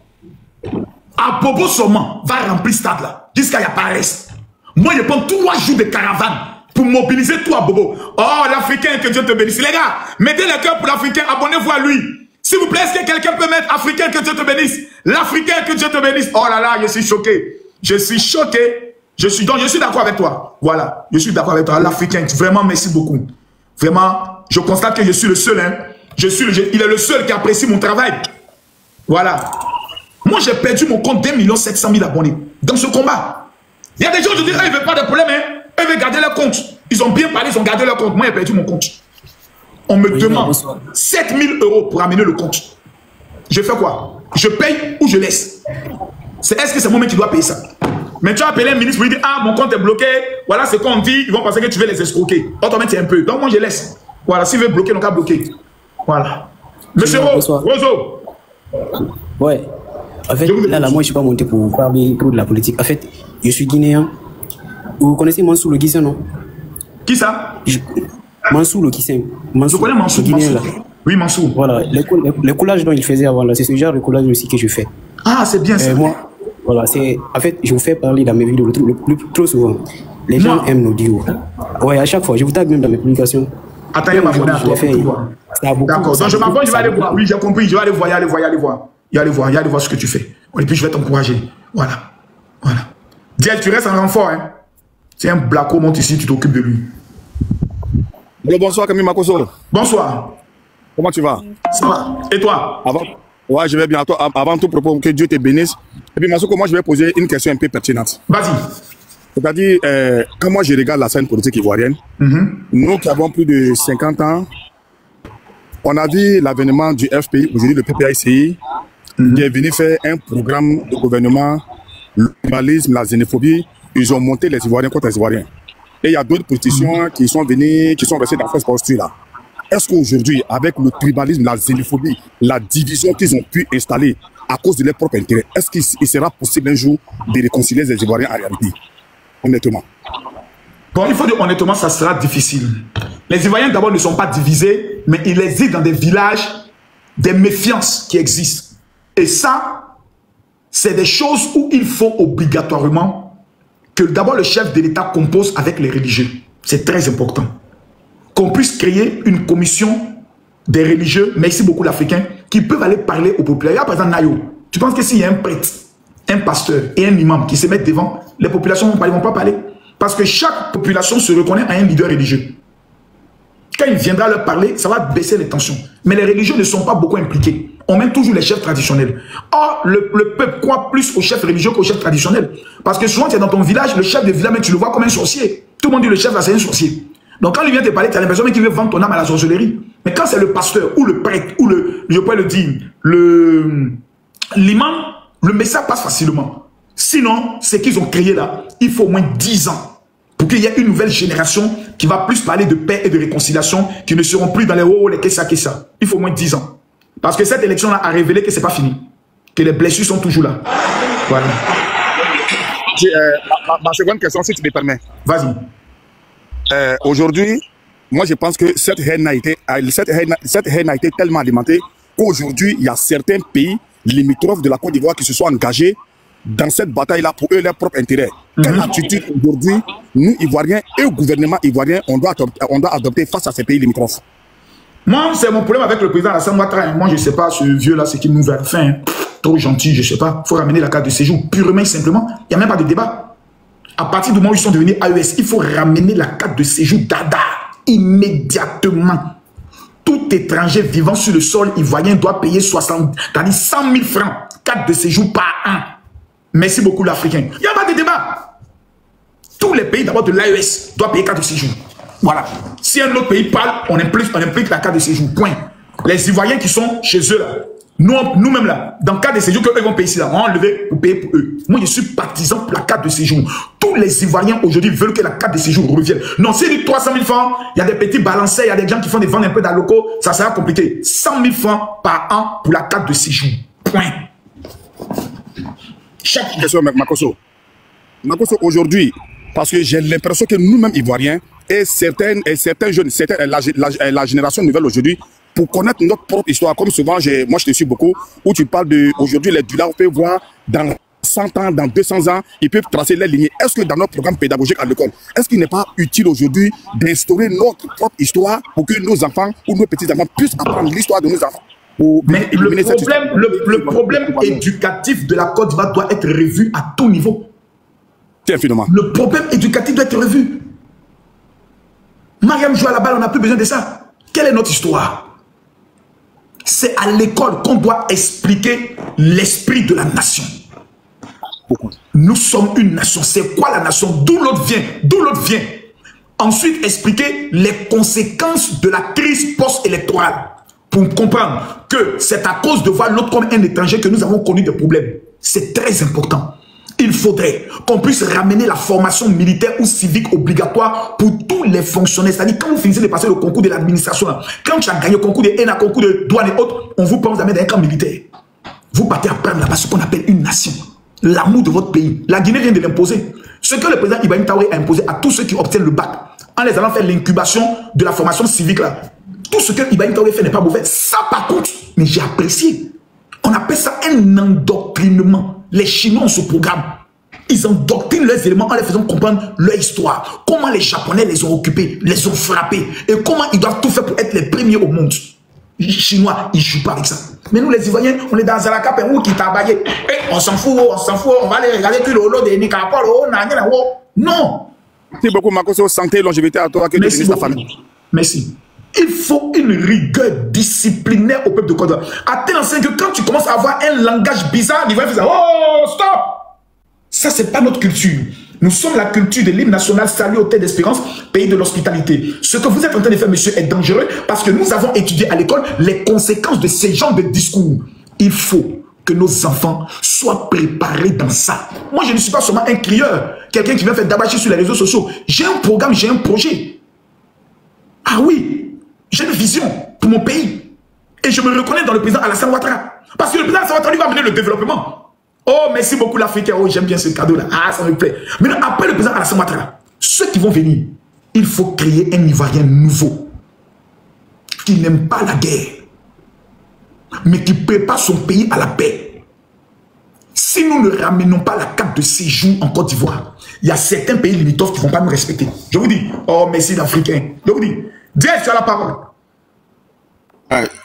À Bobo seulement va remplir ce stade là, jusqu'à Yapares. Moi, je prends 3 jours de caravane pour mobiliser tout à Bobo. Oh, l'Africain, que Dieu te bénisse. Les gars, mettez le cœur pour l'Africain, abonnez-vous à lui. S'il vous plaît, est-ce que quelqu'un peut mettre Africain, que Dieu te bénisse? L'Africain, que Dieu te bénisse. Oh là là, je suis choqué. Je suis choqué. Je suis d'accord avec toi. Voilà, je suis d'accord avec toi. L'Africain, vraiment, merci beaucoup. Vraiment, je constate que je suis le seul. Hein. Il est le seul qui apprécie mon travail. Voilà. Moi, j'ai perdu mon compte d'1 700 000 abonnés dans ce combat. Il y a des gens, je dis, ils ne veulent pas de problème. Hein. Ils veulent garder leur compte. Ils ont bien parlé, ils ont gardé leur compte. Moi, j'ai perdu mon compte. On me demande 7 000 € pour amener le compte. Je fais quoi? Je paye ou je laisse? Est-ce que c'est moi qui dois payer ça? Mais tu as appelé un ministre pour lui dire, ah, mon compte est bloqué. Voilà ce qu'on dit. Ils vont penser que tu veux les escroquer. Automatiquement, un peu. Donc, moi, je laisse. Voilà, s'il veut bloquer, donc à bloquer. Voilà. Monsieur Rozo. Ouais. En fait, là, moi, je ne suis pas monté pour parler de la politique. En fait, je suis guinéen. Vous connaissez Mansour le Guissin, non? Qui ça? Mansour le Guissin. Je connais Mansour. Oui, Mansour. Voilà, les collages dont il faisait avant, c'est ce genre de collage aussi que je fais. Ah, c'est bien ça. Moi, voilà, en fait, je vous fais parler dans mes vidéos trop souvent. Les gens aiment nos duos. Ouais, à chaque fois, je vous tag même dans mes publications. Attends, il y a ma bonne à toi. D'accord, donc je m'abonne, je vais aller voir. Oui, j'ai compris, je vais aller voir, il aller voir ce que tu fais. Et puis je vais t'encourager. Voilà. Voilà. Diel, tu restes en renfort, hein. C'est un blaco, monte ici, tu t'occupes de lui. Bonsoir, Camille Makoso. Bonsoir. Comment tu vas? Ça va. Et toi? Ouais, je vais bien. Avant tout, propos, que Dieu te bénisse. Et puis, Massoko, moi, je vais poser une question un peu pertinente. Vas-y. C'est-à-dire, quand moi, je regarde la scène politique ivoirienne, nous qui avons plus de 50 ans, on a vu l'avènement du FPI, aujourd'hui le PPICI, qui est venu faire un programme de gouvernement, le tribalisme, la xénophobie. Ils ont monté les Ivoiriens contre les Ivoiriens. Et il y a d'autres politiciens qui sont venus, qui sont restés dans cette posture-là. Est-ce qu'aujourd'hui, avec le tribalisme, la xénophobie, la division qu'ils ont pu installer à cause de leurs propres intérêts, est-ce qu'il sera possible un jour de réconcilier les Ivoiriens en réalité? Honnêtement. Bon, il faut dire honnêtement, ça sera difficile. Les Ivoiriens d'abord ne sont pas divisés, mais ils existent dans des villages, des méfiances qui existent. Et ça, c'est des choses où il faut obligatoirement que d'abord le chef de l'État compose avec les religieux. C'est très important. Qu'on puisse créer une commission des religieux, merci beaucoup l'Africain, qui peuvent aller parler aux populations. Par exemple, Nayo, tu penses que s'il y a un prêtre, un pasteur et un imam qui se mettent devant, les populations ne vont pas parler? Parce que chaque population se reconnaît à un leader religieux. Quand il viendra leur parler, ça va baisser les tensions. Mais les religieux ne sont pas beaucoup impliqués. On met toujours les chefs traditionnels. Or, le peuple croit plus aux chefs religieux qu'aux chefs traditionnels. Parce que souvent, tu es dans ton village, le chef de village, mais tu le vois comme un sorcier. Tout le monde dit le chef, là, c'est un sorcier. Donc, quand il vient te parler, tu as l'impression qu'il veut vendre ton âme à la sorcellerie. Mais quand c'est le pasteur, ou le prêtre, ou je peux le dire, l'imam, le message passe facilement. Sinon, ce qu'ils ont créé là, il faut au moins 10 ans pour qu'il y ait une nouvelle génération qui va plus parler de paix et de réconciliation, qui ne seront plus dans les oh, les qu'est-ce ça. Il faut au moins 10 ans. Parce que cette élection-là a révélé que ce n'est pas fini. Que les blessures sont toujours là. Voilà. Ma seconde question, si tu me permets. Vas-y. Aujourd'hui, moi je pense que cette haine a été tellement alimentée qu'aujourd'hui, il y a certains pays limitrophes de la Côte d'Ivoire qui se sont engagés dans cette bataille-là pour eux, leur propre intérêt. Quelle attitude aujourd'hui, nous, Ivoiriens et le gouvernement ivoirien, on doit adopter face à ces pays limitrophes? Moi, c'est mon problème avec le président Alassane Ouattara. Moi, je ne sais pas, ce vieux-là, c'est qu'il nous veut fin. Trop gentil, je ne sais pas. Il faut ramener la carte de séjour purement et simplement. Il n'y a même pas de débat. À partir du moment où ils sont devenus AES, il faut ramener la carte de séjour d'Ada immédiatement. Tout étranger vivant sur le sol ivoirien doit payer 100 000 francs, carte de séjour par an. Merci beaucoup l'Africain. Il n'y a pas de débat. Tous les pays d'abord de l'AES doivent payer carte de séjour. Voilà. Si un autre pays parle, on implique la carte de séjour. Point. Les Ivoiriens qui sont chez eux, là, nous-mêmes là, dans le cadre de séjour qu'eux vont payer ici, là, on va enlever pour payer pour eux. Moi, je suis partisan pour la carte de séjour. Tous Tous les Ivoiriens aujourd'hui veulent que la carte de séjour revienne. Non, si dit 300 000 francs, il y a des petits balancés, il y a des gens qui font des ventes un peu dans le locaux, ça sera compliqué. 100 000 francs par an pour la carte de séjour. Point. Chaque question, Makosso. Makosso, aujourd'hui, parce que j'ai l'impression que nous-mêmes Ivoiriens et certains jeunes, la génération nouvelle aujourd'hui, pour connaître notre propre histoire, comme souvent, moi je te suis beaucoup, où tu parles de, aujourd'hui, les Dula, on peut voir dans 100 ans, dans 200 ans, ils peuvent tracer les lignes. Est-ce que dans notre programme pédagogique à l'école, est-ce qu'il n'est pas utile aujourd'hui d'instaurer notre propre histoire pour que nos enfants ou nos petits-enfants puissent apprendre l'histoire de nos enfants? Mais le problème éducatif de la Côte d'Ivoire doit être revu à tout niveau. Infiniment. Le problème éducatif doit être revu. Mariam joue à la balle, on n'a plus besoin de ça. Quelle est notre histoire? C'est à l'école qu'on doit expliquer l'esprit de la nation. Nous sommes une nation. C'est quoi la nation? D'où l'autre vient? D'où l'autre vient? Ensuite, expliquer les conséquences de la crise post-électorale. Pour comprendre que c'est à cause de voir l'autre comme un étranger que nous avons connu des problèmes. C'est très important. Il faudrait qu'on puisse ramener la formation militaire ou civique obligatoire pour tous les fonctionnaires. C'est-à-dire, quand vous finissez de passer le concours de l'administration, quand tu as gagné le concours de ENA, concours de douane et autres, on vous prend dans un camp militaire. Vous partez apprendre là-bas ce qu'on appelle une nation. L'amour de votre pays. La Guinée vient de l'imposer. Ce que le président Ibrahim Traoré a imposé à tous ceux qui obtiennent le bac, en les allant faire l'incubation de la formation civique là. Tout ce que Ibrahim Traoré fait n'est pas mauvais. Ça par contre, mais j'ai apprécié. On appelle ça un endoctrinement. Les Chinois ont ce programme. Ils endoctrinent leurs éléments en les faisant comprendre leur histoire. Comment les Japonais les ont occupés, les ont frappés. Et comment ils doivent tout faire pour être les premiers au monde. Les Chinois, ils ne jouent pas avec ça. Mais nous les Ivoiriens, on est dans Zalaka, Pérou, qui tabaye. On s'en fout, on va aller regarder tout le lot de Nicapol. Non. Merci beaucoup, Makosso. Santé, longévité à toi, que tu bénisses ta famille. Merci. Il faut une rigueur disciplinaire au peuple de Côte d'Ivoire. À tel enseigne que quand tu commences à avoir un langage bizarre, il va faire ça. Oh, stop! Ça, c'est pas notre culture. Nous sommes la culture de l'hymne national, salut, hôtel d'espérance, pays de l'hospitalité. Ce que vous êtes en train de faire, monsieur, est dangereux parce que nous avons étudié à l'école les conséquences de ces genres de discours. Il faut que nos enfants soient préparés dans ça. Moi, je ne suis pas seulement un crieur, quelqu'un qui vient faire dabacher sur les réseaux sociaux. J'ai un programme, j'ai un projet. Ah oui, j'ai une vision pour mon pays. Et je me reconnais dans le président Alassane Ouattara. Parce que le président Alassane Ouattara, lui, va mener le développement. Oh, merci beaucoup l'Africain. Oh, j'aime bien ce cadeau-là. Ah, ça me plaît. Maintenant, après le président Alassane Ouattara, ceux qui vont venir, il faut créer un Ivoirien nouveau. Qui n'aime pas la guerre. Mais qui prépare son pays à la paix. Si nous ne ramenons pas la carte de séjour en Côte d'Ivoire, il y a certains pays limitrophes qui ne vont pas nous respecter. Je vous dis, oh, merci l'Africain. Je vous dis, Dieu, tu as la parole.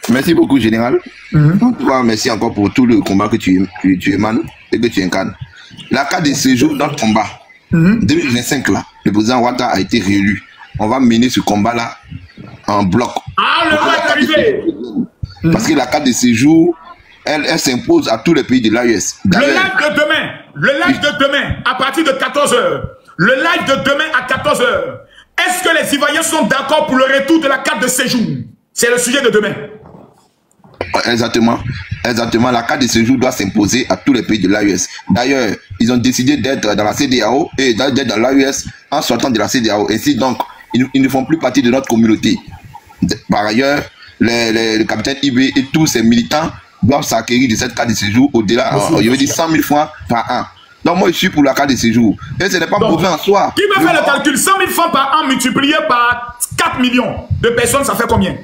Merci beaucoup, Général. Merci encore pour tout le combat que tu émanes et que tu incarnes. La carte de séjour dans le combat, 2025, là, le président Ouattara a été réélu. On va mener ce combat-là en bloc. Ah, le roi est arrivé. Parce que la carte de séjour, elle s'impose à tous les pays de l'AES. Le live de demain, à partir de 14h. Le live de demain à 14h. Est-ce que les Ivoiriens sont d'accord pour le retour de la carte de séjour? C'est le sujet de demain. Exactement. Exactement. La carte de séjour doit s'imposer à tous les pays de l'AES. D'ailleurs, ils ont décidé d'être dans la CEDEAO et d'être dans l'AES en sortant de la CEDEAO. Ainsi donc, ils ne font plus partie de notre communauté. Par ailleurs, le capitaine Ibé et tous ces militants doivent s'acquérir de cette carte de séjour au-delà, je veux dire 100 000 francs par an. Donc moi je suis pour la carte de séjour. Et ce n'est pas mauvais en soi. Qui peut faire le calcul? 100 000 francs par an multiplié par 4 millions de personnes, ça fait combien?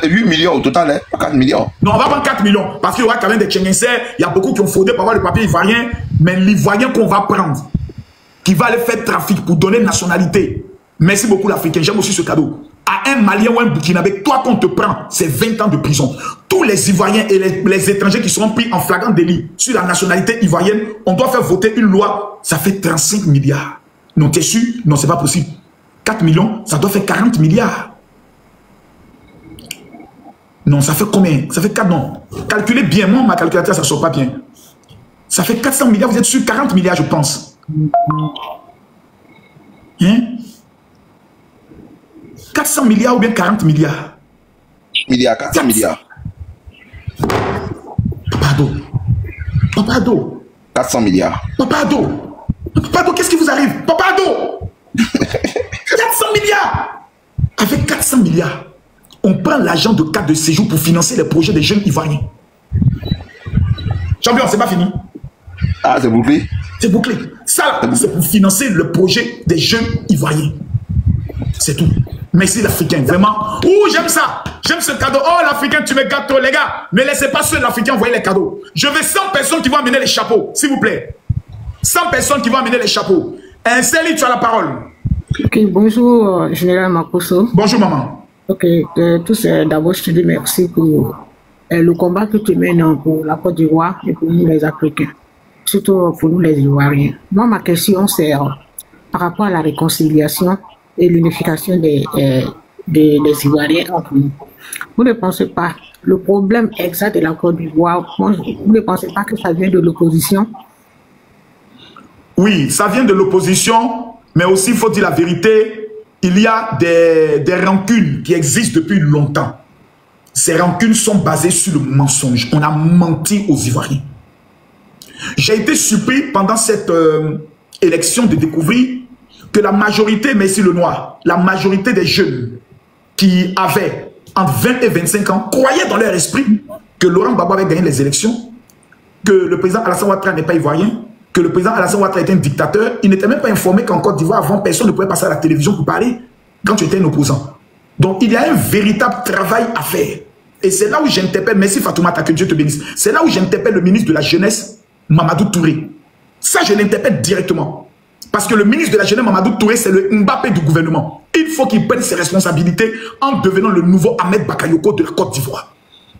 8 millions au total, hein? 4 millions. Non, on va prendre 4 millions. Parce qu'il y aura quand même des Tchéngençais, il y a beaucoup qui ont fraudé pour avoir le papier ivoirien. Mais l'ivoirien qu'on va prendre, qui va aller faire trafic pour donner nationalité. Merci beaucoup l'Africain, j'aime aussi ce cadeau. À un Malien ou un Burkinabé, toi qu'on te prend, c'est 20 ans de prison. Tous les Ivoiriens et les étrangers qui seront pris en flagrant délit sur la nationalité ivoirienne, on doit faire voter une loi, ça fait 35 milliards. Non, t'es sûr? Non, c'est pas possible. 4 millions, ça doit faire 40 milliards. Non, ça fait combien? Ça fait 4, non. Calculez bien, moi, ma calculatrice, ça ne sort pas bien. Ça fait 400 milliards, vous êtes sur 40 milliards, je pense. Hein? 400 milliards ou bien 40 milliards? 400 milliards. Papa Ado. 400 milliards. Papa Ado. Papa, qu'est-ce qui vous arrive? Papa Ado 400 milliards. Avec 400 milliards, on prend l'argent de carte de séjour pour financer les projets des jeunes Ivoiriens. Champion, c'est pas fini. Ah, c'est bouclé? C'est bouclé. Ça, c'est pour financer le projet des jeunes Ivoiriens. C'est tout. Merci l'Africain, vraiment. Ouh, j'aime ça. J'aime ce cadeau. Oh, l'Africain, tu me gâtes trop, les gars. Ne laissez pas ceux de l'Africain envoyer les cadeaux. Je veux 100 personnes qui vont amener les chapeaux, s'il vous plaît. 100 personnes qui vont amener les chapeaux. Céline, tu as la parole. Ok, bonjour, Général Makosso. Bonjour, maman. Ok, tous d'abord, je te dis merci pour le combat que tu mènes pour la Côte d'Ivoire et pour nous, les Africains. Surtout pour nous, les Ivoiriens. Moi, ma question, c'est par rapport à la réconciliation et l'unification des Ivoiriens entre nous. Vous ne pensez pas, le problème exact de la Côte d'Ivoire, vous ne pensez pas que ça vient de l'opposition? Oui, ça vient de l'opposition, mais aussi, il faut dire la vérité, il y a des rancunes qui existent depuis longtemps. Ces rancunes sont basées sur le mensonge. On a menti aux Ivoiriens. J'ai été surpris pendant cette élection de découvrir que la majorité, merci le noir, la majorité des jeunes qui avaient entre 20 et 25 ans croyaient dans leur esprit que Laurent Gbagbo avait gagné les élections, que le président Alassane Ouattara n'est pas ivoirien, que le président Alassane Ouattara était un dictateur. Il n'était même pas informé qu'en Côte d'Ivoire, avant, personne ne pouvait passer à la télévision pour parler quand tu étais un opposant. Donc, il y a un véritable travail à faire. Et c'est là où j'interpelle, merci Fatoumata, que Dieu te bénisse, c'est là où j'interpelle le ministre de la Jeunesse, Mamadou Touré. Ça, je l'interpelle directement. Parce que le ministre de la Jeunesse, Mamadou Touré, c'est le Mbappé du gouvernement. Il faut qu'il prenne ses responsabilités en devenant le nouveau Ahmed Bakayoko de la Côte d'Ivoire.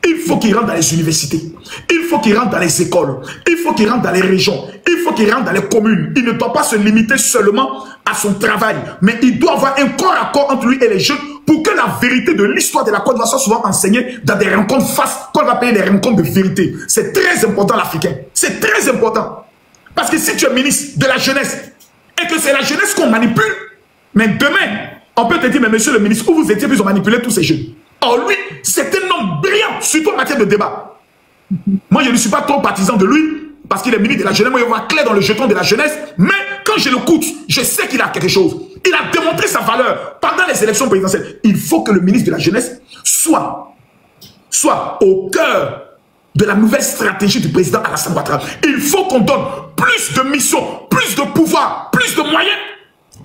Il faut qu'il rentre dans les universités. Il faut qu'il rentre dans les écoles. Il faut qu'il rentre dans les régions. Il faut qu'il rentre dans les communes. Il ne doit pas se limiter seulement à son travail. Mais il doit avoir un corps à corps entre lui et les jeunes pour que la vérité de l'histoire de la Côte d'Ivoire soit souvent enseignée dans des rencontres face, qu'on va appeler des rencontres de vérité. C'est très important, l'Africain. C'est très important. Parce que si tu es ministre de la jeunesse et que c'est la jeunesse qu'on manipule, mais demain, on peut te dire, mais monsieur le ministre, où vous étiez, puis ils ont manipulé tous ces jeunes. Or lui, c'est un homme brillant, surtout en matière de débat. Moi, je ne suis pas trop partisan de lui, parce qu'il est ministre de la jeunesse. Moi, il va clair dans le jeton de la jeunesse. Mais quand je l'écoute, je sais qu'il a quelque chose. Il a démontré sa valeur pendant les élections présidentielles. Il faut que le ministre de la jeunesse soit au cœur de la nouvelle stratégie du président Alassane Ouattara. Il faut qu'on donne plus de missions, plus de pouvoir, plus de moyens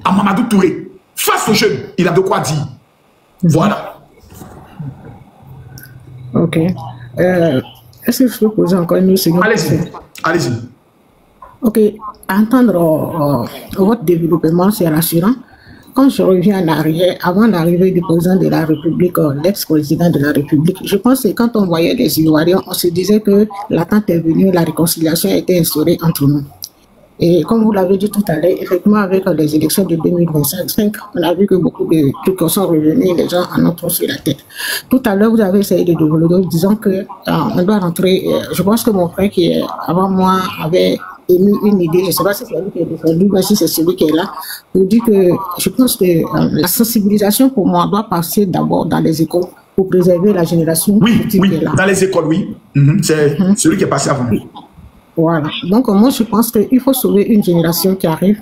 à Mamadou Touré. Face aux jeunes, il a de quoi dire. Voilà. Ok. Est-ce que je peux poser encore une seconde? Allez-y. Allez-y. Ok. Entendre votre développement, c'est rassurant. Quand je reviens en arrière, avant l'arrivée du président de la République, l'ex-président de la République, je pense que quand on voyait les Ivoiriens, on se disait que l'attente est venue, la réconciliation a été instaurée entre nous. Et comme vous l'avez dit tout à l'heure, effectivement, avec les élections de 2025, on a vu que beaucoup de trucs sont revenus, les gens en ont trop sur la tête. Tout à l'heure, vous avez essayé de développer, disons que on doit rentrer. Je pense que mon frère qui est avant moi avait émis une idée, je ne sais pas si c'est lui qui est défendu, mais si c'est celui qui est là, pour dire que je pense que la sensibilisation pour moi doit passer d'abord dans les écoles pour préserver la génération future qui est là. Dans les écoles, oui. C'est celui qui est passé avant. Voilà. Donc, moi, je pense qu'il faut sauver une génération qui arrive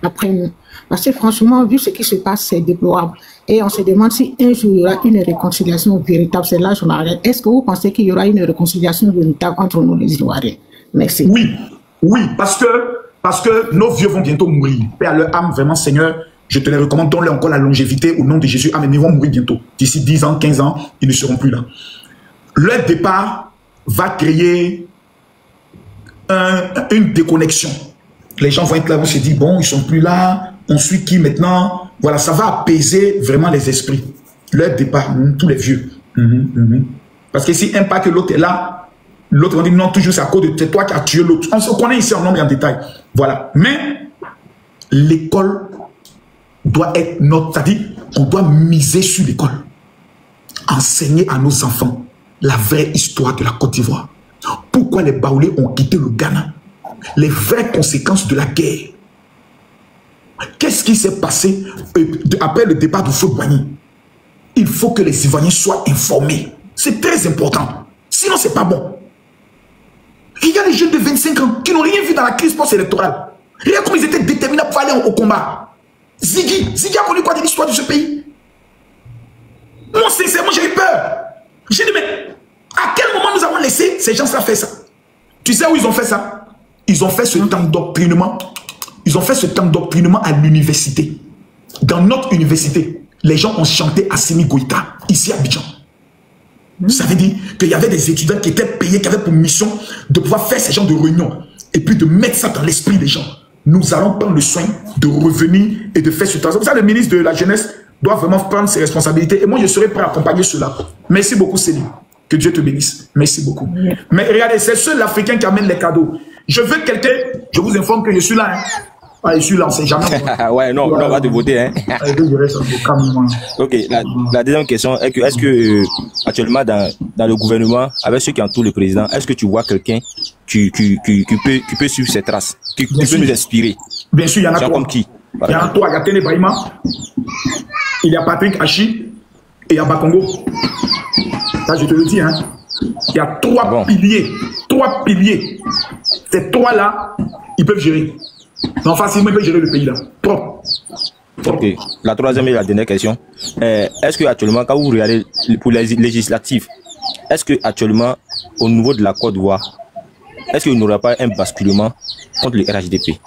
après nous. Parce que franchement, vu ce qui se passe, c'est déplorable. Et on se demande si un jour, il y aura une réconciliation véritable. C'est là que je m'arrête. Est-ce que vous pensez qu'il y aura une réconciliation véritable entre nous, les Ivoiriens? Merci. Oui. Oui, parce que nos vieux vont bientôt mourir. Paix à leur âme, vraiment, Seigneur, je te les recommande. Donne-leur encore la longévité au nom de Jésus. Amen. Ils vont mourir bientôt. D'ici 10 ans, 15 ans, ils ne seront plus là. Leur départ va créer une déconnexion. Les gens vont être là, vont se dire, bon, ils sont plus là, on suit qui maintenant? Voilà, ça va apaiser vraiment les esprits. Leur départ, tous les vieux. Parce que si un pas que l'autre est là, l'autre va dire, non, toujours c'est à cause de toi qui as tué l'autre. On se connaît ici en nombre et en détail. Voilà. Mais l'école doit être notre, c'est-à-dire, on doit miser sur l'école. Enseigner à nos enfants la vraie histoire de la Côte d'Ivoire. Pourquoi les Baoulés ont quitté le Ghana? Les vraies conséquences de la guerre. Qu'est-ce qui s'est passé après le départ de Fouad-Boigny? Il faut que les Ivoiriens soient informés. C'est très important. Sinon, c'est pas bon. Il y a des jeunes de 25 ans qui n'ont rien vu dans la crise post-électorale. Regarde comme ils étaient déterminés pour aller au combat. Ziggy a connu quoi de l'histoire de ce pays? Moi, sincèrement, j'ai eu peur. J'ai dit, mais à quel moment nous avons laissé ces gens-là faire ça? Tu sais où ils ont fait ça? Ils ont fait ce temps d'endoctrinement. Ils ont fait ce temps d'endoctrinement à l'université. Dans notre université, les gens ont chanté Assimi Goïta, ici à Abidjan. Ça veut dire qu'il y avait des étudiants qui étaient payés, qui avaient pour mission de pouvoir faire ces genres de réunions et puis de mettre ça dans l'esprit des gens. Nous allons prendre le soin de revenir et de faire ce travail. C'est pour ça que le ministre de la Jeunesse doit vraiment prendre ses responsabilités. Et moi, je serai prêt à accompagner cela. Merci beaucoup, Céline. Que Dieu te bénisse. Merci beaucoup. Mais regardez, c'est seul l'Africain qui amène les cadeaux. Je veux quelqu'un, je vous informe que je suis là. Hein. Ah, je suis là, on ne sait jamais. Ouais, non, on va te voter. Hein. Ok, la deuxième question est que, est-ce que actuellement dans le gouvernement, avec ceux qui entourent le président, est-ce que tu vois quelqu'un qui peut suivre ses traces, qui peut nous inspirer? Bien sûr, il y en a trois. Comme qui? Il y en a trois. Il y a Téné Brahima, il y a Patrick Hachi et il y a Bakongo. Ça, je te le dis, hein. Il y a trois piliers. Trois piliers. Ces trois-là, ils peuvent gérer. Non, facilement, ils peuvent gérer le pays là. Trop. Ok. La troisième et la dernière question. Est-ce que actuellement, quand vous regardez pour les législatives, est-ce que actuellement, au niveau de la Côte d'Ivoire, est-ce qu'il n'y aura pas un basculement contre le RHDP?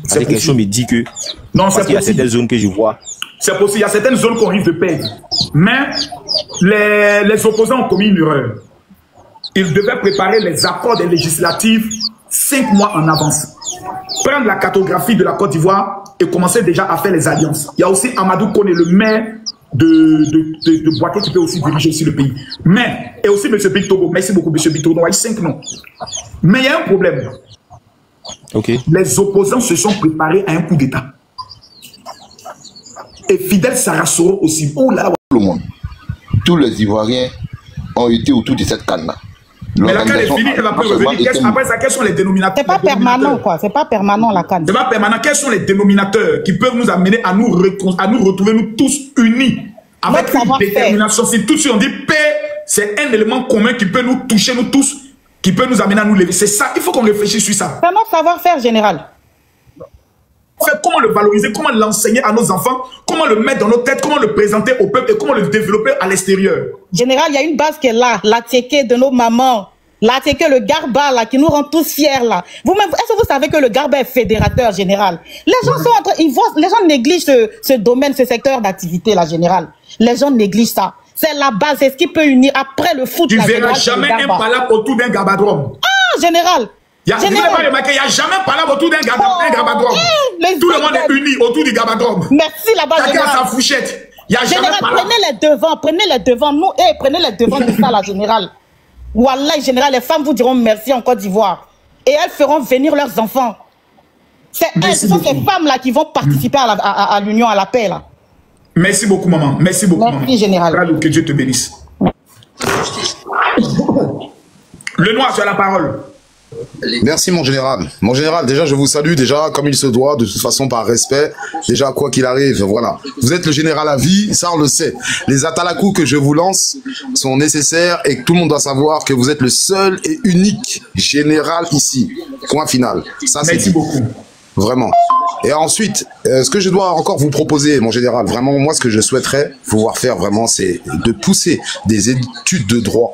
Parce que quelque chose me dit que non, parce qu'il y a certaines zones que je vois. C'est possible. Il y a certaines zones qu'on risque de perdre. Mais les opposants ont commis une erreur. Ils devaient préparer les accords des législatives 5 mois en avance. Prendre la cartographie de la Côte d'Ivoire et commencer déjà à faire les alliances. Il y a aussi Amadou Kone, le maire de Boaké, qui peut aussi diriger aussi le pays. Mais, et aussi M. Big Togo. Merci beaucoup, M. Big Togo. Il y a 5 noms. Mais il y a un problème. Okay. Les opposants se sont préparés à un coup d'État. Et Fidel Sarasoro aussi. Oh là là. Tout le monde. Tous les Ivoiriens ont été autour de cette canne-là. Mais la canne est finie, elle va plus revenir. Après ça, quels sont les dénominateurs? C'est pas permanent, quoi. C'est pas permanent, la canne. C'est pas permanent. Quels sont les dénominateurs qui peuvent nous amener à nous retrouver, nous tous unis, avec une détermination? Si tout de suite on dit paix, c'est un élément commun qui peut nous toucher, nous tous, qui peut nous amener à nous lever. C'est ça, il faut qu'on réfléchisse sur ça. C'est notre savoir-faire général. Comment le valoriser, comment l'enseigner à nos enfants, comment le mettre dans nos têtes, comment le présenter au peuple et comment le développer à l'extérieur. Général, il y a une base qui est là, la tchéké de nos mamans, la tchéké, le garba là, qui nous rend tous fiers là. Vous-même, est-ce que vous savez que le garba est fédérateur, général? Les gens sont en train, les gens négligent ce domaine, ce secteur d'activité là, général. Les gens négligent ça. C'est la base, c'est ce qui peut unir après le foot. Tu ne verras jamais un palabre autour d'un gabadrome. Ah, général. Il n'y a jamais palabre autour d'un gabadrome. Tout le monde est uni autour du gabadrome. Merci là-bas, général. Chacun sa fourchette. Il y a général, jamais prenez les devants. Nous, prenez les devants de ça, la général. Wallah, général, les femmes vous diront merci en Côte d'Ivoire. Et elles feront venir leurs enfants. Ce sont ces femmes-là qui vont participer à l'union, à la paix, là. Merci beaucoup, maman. Merci beaucoup, maman. Merci, général. Que Dieu te bénisse. Le noir, tu as la parole. Merci mon général. Mon général, déjà je vous salue déjà comme il se doit, de toute façon par respect. Déjà quoi qu'il arrive, voilà. Vous êtes le général à vie, ça on le sait. Les atalakou que je vous lance sont nécessaires et que tout le monde doit savoir que vous êtes le seul et unique général ici. Point final. Ça, merci beaucoup. Vraiment. Et ensuite, ce que je dois encore vous proposer, mon général, vraiment, moi, ce que je souhaiterais pouvoir faire vraiment, c'est de pousser des études de droit.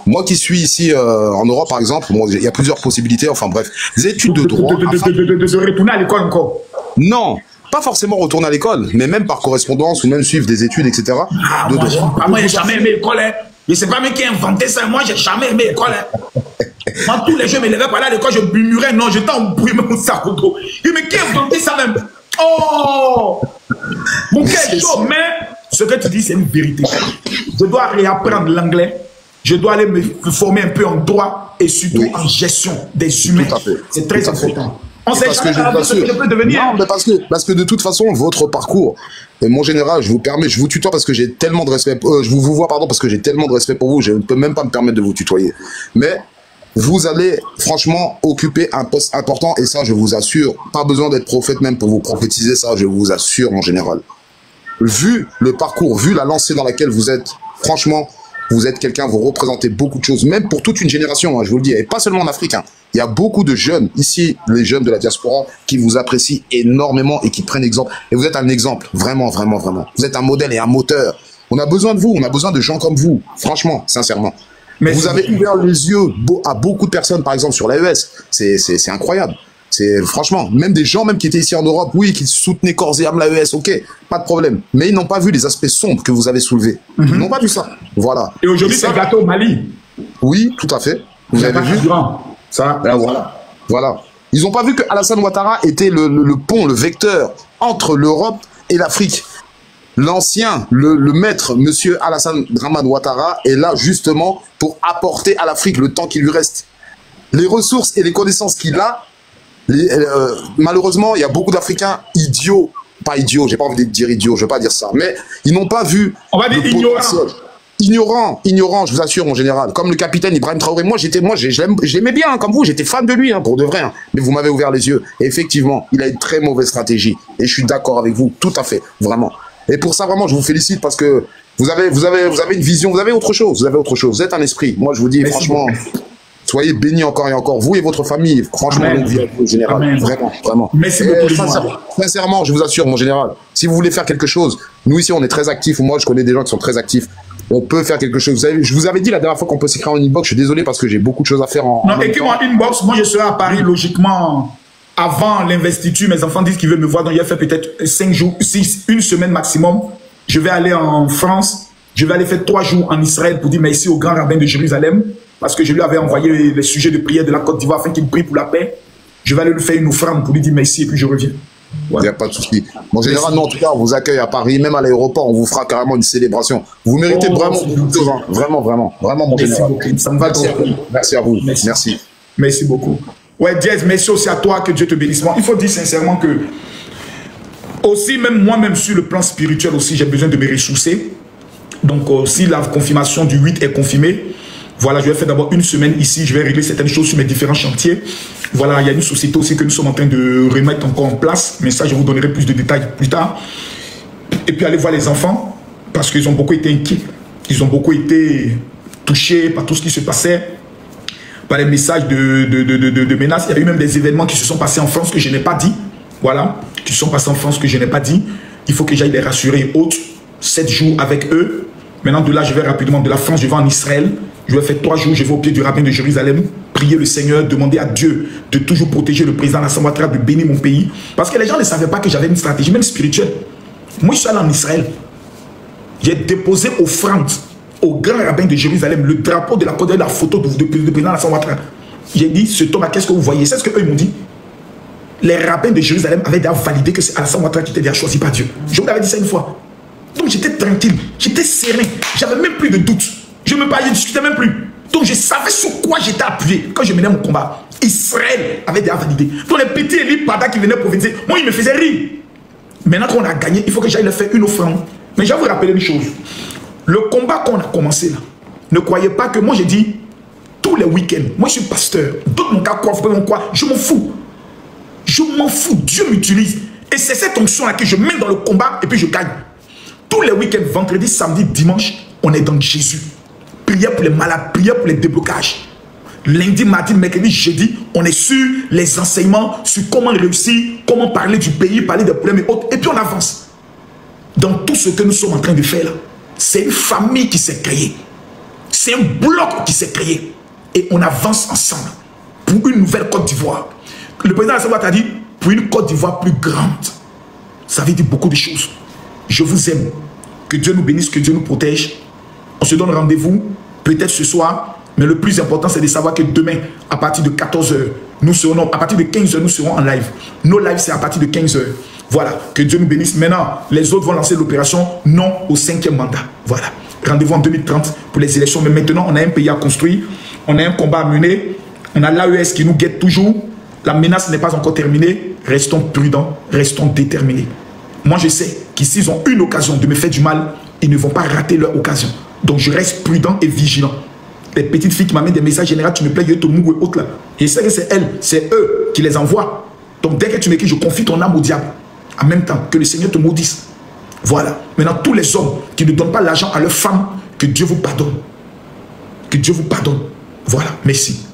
Moi qui suis ici en Europe, par exemple, il y a plusieurs possibilités, enfin bref, des études de droit. De retourner à l'école encore? Non, pas forcément retourner à l'école, mais même par correspondance ou même suivre des études, etc. Ah, moi, j'ai jamais aimé l'école. Hein. Je sais pas même qui a inventé ça. Moi, j'ai jamais aimé l'école. Hein. Moi, tous les jours, je me levais par là à l'école, je murmurais, non, j'étais en bruit, même au sac. Mais qui a inventé ça même? Oh! Mon cœur est chaud, mais ce que tu dis, c'est une vérité. Je dois réapprendre l'anglais. Je dois aller me former un peu en droit et surtout en gestion des humains. C'est très important. On sait jamais ce que je peux devenir. Non, mais parce que de toute façon, votre parcours, mon général, je vous permets, je vous tutoie parce que j'ai tellement de respect, je vous vois, pardon, parce que j'ai tellement de respect pour vous, je ne peux même pas me permettre de vous tutoyer. Mais vous allez franchement occuper un poste important et ça, je vous assure, pas besoin d'être prophète même pour vous prophétiser ça, je vous assure, mon général. Vu le parcours, vu la lancée dans laquelle vous êtes, franchement, Vous êtes quelqu'un, vous représentez beaucoup de choses, même pour toute une génération, hein, je vous le dis, et pas seulement en Afrique. Hein. Il y a beaucoup de jeunes, ici, les jeunes de la diaspora, qui vous apprécient énormément et qui prennent exemple. Et vous êtes un exemple, vraiment, vraiment, vraiment. Vous êtes un modèle et un moteur. On a besoin de vous, on a besoin de gens comme vous, franchement, sincèrement. Mais vous avez ouvert les yeux à beaucoup de personnes, par exemple, sur l'AES. C'est incroyable. C'est franchement, même des gens même qui étaient ici en Europe, oui, qui soutenaient corps et âme l'AES, ok, pas de problème. Mais ils n'ont pas vu les aspects sombres que vous avez soulevés. Ils n'ont pas vu ça. Voilà. Et aujourd'hui, c'est gâteau au Mali. Oui, tout à fait. Vous avez vu ça? Ben voilà. Voilà. Ils n'ont pas vu que Alassane Ouattara était le pont, le vecteur entre l'Europe et l'Afrique. L'ancien, le maître, monsieur Alassane Dramane Ouattara, est là justement pour apporter à l'Afrique le temps qui lui reste. Les ressources et les connaissances qu'il a, malheureusement, il y a beaucoup d'Africains idiots, pas idiots, j'ai pas envie de dire idiots, je vais pas dire ça, mais ils n'ont pas vu. On va dire ignorant, je vous assure, mon général. Comme le capitaine Ibrahim Traoré, je l'aimais bien, hein, comme vous, j'étais fan de lui, hein, pour de vrai. Hein, mais vous m'avez ouvert les yeux. Et effectivement, il a une très mauvaise stratégie. Et je suis d'accord avec vous, tout à fait, vraiment. Et pour ça, vraiment, je vous félicite parce que vous avez une vision, vous avez autre chose, vous êtes un esprit. Moi, je vous dis, franchement, soyez bénis encore et encore, vous et votre famille. Franchement, longue vie à vous, général. Amen. Vraiment, vraiment. Merci beaucoup. Sincèrement, je vous assure, mon général, si vous voulez faire quelque chose, nous ici, on est très actifs. Moi, je connais des gens qui sont très actifs. On peut faire quelque chose. Je vous avais dit la dernière fois qu'on peut s'écrire en inbox. Je suis désolé parce que j'ai beaucoup de choses à faire en. Non, écris-moi en inbox. Moi, je serai à Paris logiquement avant l'investiture. Mes enfants disent qu'ils veulent me voir. Donc, il y a fait peut-être 5 jours, 6, une semaine maximum. Je vais aller en France. Je vais aller faire 3 jours en Israël pour dire merci au grand rabbin de Jérusalem. Parce que je lui avais envoyé les sujets de prière de la Côte d'Ivoire afin qu'il prie pour la paix. Je vais aller lui faire une offrande pour lui dire merci et puis je reviens. Il n'y a pas de souci. Mon général, nous, en tout cas, on vous accueille à Paris, même à l'aéroport, on vous fera carrément une célébration. Vous méritez vraiment beaucoup de choses. Hein. Vraiment, vraiment. Vraiment, mon général. Ça me va merci à vous. Merci. Merci beaucoup. Ouais, Diaz, merci aussi à toi, que Dieu te bénisse. Il faut dire sincèrement que, aussi, même moi-même, sur le plan spirituel aussi, j'ai besoin de me ressourcer. Donc, si la confirmation du 8 est confirmée, voilà, je vais faire d'abord une semaine ici, je vais régler certaines choses sur mes différents chantiers. Voilà, il y a une société aussi que nous sommes en train de remettre encore en place, mais ça, je vous donnerai plus de détails plus tard. Et puis, aller voir les enfants, parce qu'ils ont beaucoup été inquiets. Ils ont beaucoup été touchés par tout ce qui se passait, par les messages de menaces. Il y a eu même des événements qui se sont passés en France que je n'ai pas dit. Voilà, qui se sont passés en France que je n'ai pas dit. Il faut que j'aille les rassurer et autres. 7 jours avec eux. Maintenant, de là, je vais rapidement de la France, je vais en Israël. Je vais faire 3 jours, je vais au pied du rabbin de Jérusalem, prier le Seigneur, demander à Dieu de toujours protéger le président Alassane Ouattara, de bénir mon pays. Parce que les gens ne savaient pas que j'avais une stratégie, même spirituelle. Moi, je suis allé en Israël. J'ai déposé offrande au grand rabbin de Jérusalem, le drapeau de la Côte d'Ivoire, la photo du président Alassane Ouattara. J'ai dit, ce Thomas, qu'est-ce que vous voyez? C'est ce qu'eux m'ont dit. Les rabbins de Jérusalem avaient déjà validé que c'est Alassane Ouattara qui était déjà choisi par Dieu. Je vous l'avais dit ça une fois. Donc j'étais tranquille, j'étais serein, j'avais même plus de doute. Je ne discutais même plus. Donc je savais sur quoi j'étais appuyé quand je menais mon combat. Israël avait déjà validé. Donc les petits élites Pada qui venaient prophétiser, moi ils me faisaient rire. Maintenant qu'on a gagné, il faut que j'aille leur faire une offrande. Mais je vais vous rappeler une chose. Le combat qu'on a commencé là, ne croyez pas que moi j'ai dit tous les week-ends, moi je suis pasteur, d'autres mon cas quoi, je m'en fous. Je m'en fous, Dieu m'utilise. Et c'est cette onction là que je mets dans le combat et puis je gagne. Tous les week-ends, vendredi, samedi, dimanche, on est dans Jésus. Prière pour les malades, prière pour les déblocages. Lundi, mardi, mercredi, jeudi, on est sur les enseignements, sur comment réussir, comment parler du pays, parler des problèmes et autres. Et puis on avance. Dans tout ce que nous sommes en train de faire là, c'est une famille qui s'est créée. C'est un bloc qui s'est créé. Et on avance ensemble pour une nouvelle Côte d'Ivoire. Le président Alassane Ouattara a dit, pour une Côte d'Ivoire plus grande. Ça veut dire beaucoup de choses. Je vous aime. Que Dieu nous bénisse, que Dieu nous protège. On se donne rendez-vous, peut-être ce soir. Mais le plus important, c'est de savoir que demain, à partir de 14h, nous serons, à partir de 15h, nous serons en live. Nos lives, c'est à partir de 15h. Voilà. Que Dieu nous bénisse. Maintenant, les autres vont lancer l'opération non au 5e mandat. Voilà. Rendez-vous en 2030 pour les élections. Mais maintenant, on a un pays à construire. On a un combat à mener. On a l'AES qui nous guette toujours. La menace n'est pas encore terminée. Restons prudents, restons déterminés. Moi, je sais qu'ici, ils ont une occasion de me faire du mal. Ils ne vont pas rater leur occasion. Donc, je reste prudent et vigilant. Les petites filles qui m'amènent des messages généraux, tu me plais, et autres là. Et c'est que c'est elles, c'est eux qui les envoient. Donc, dès que tu m'écris, je confie ton âme au diable. En même temps, que le Seigneur te maudisse. Voilà. Maintenant, tous les hommes qui ne donnent pas l'argent à leurs femmes, que Dieu vous pardonne. Que Dieu vous pardonne. Voilà, merci.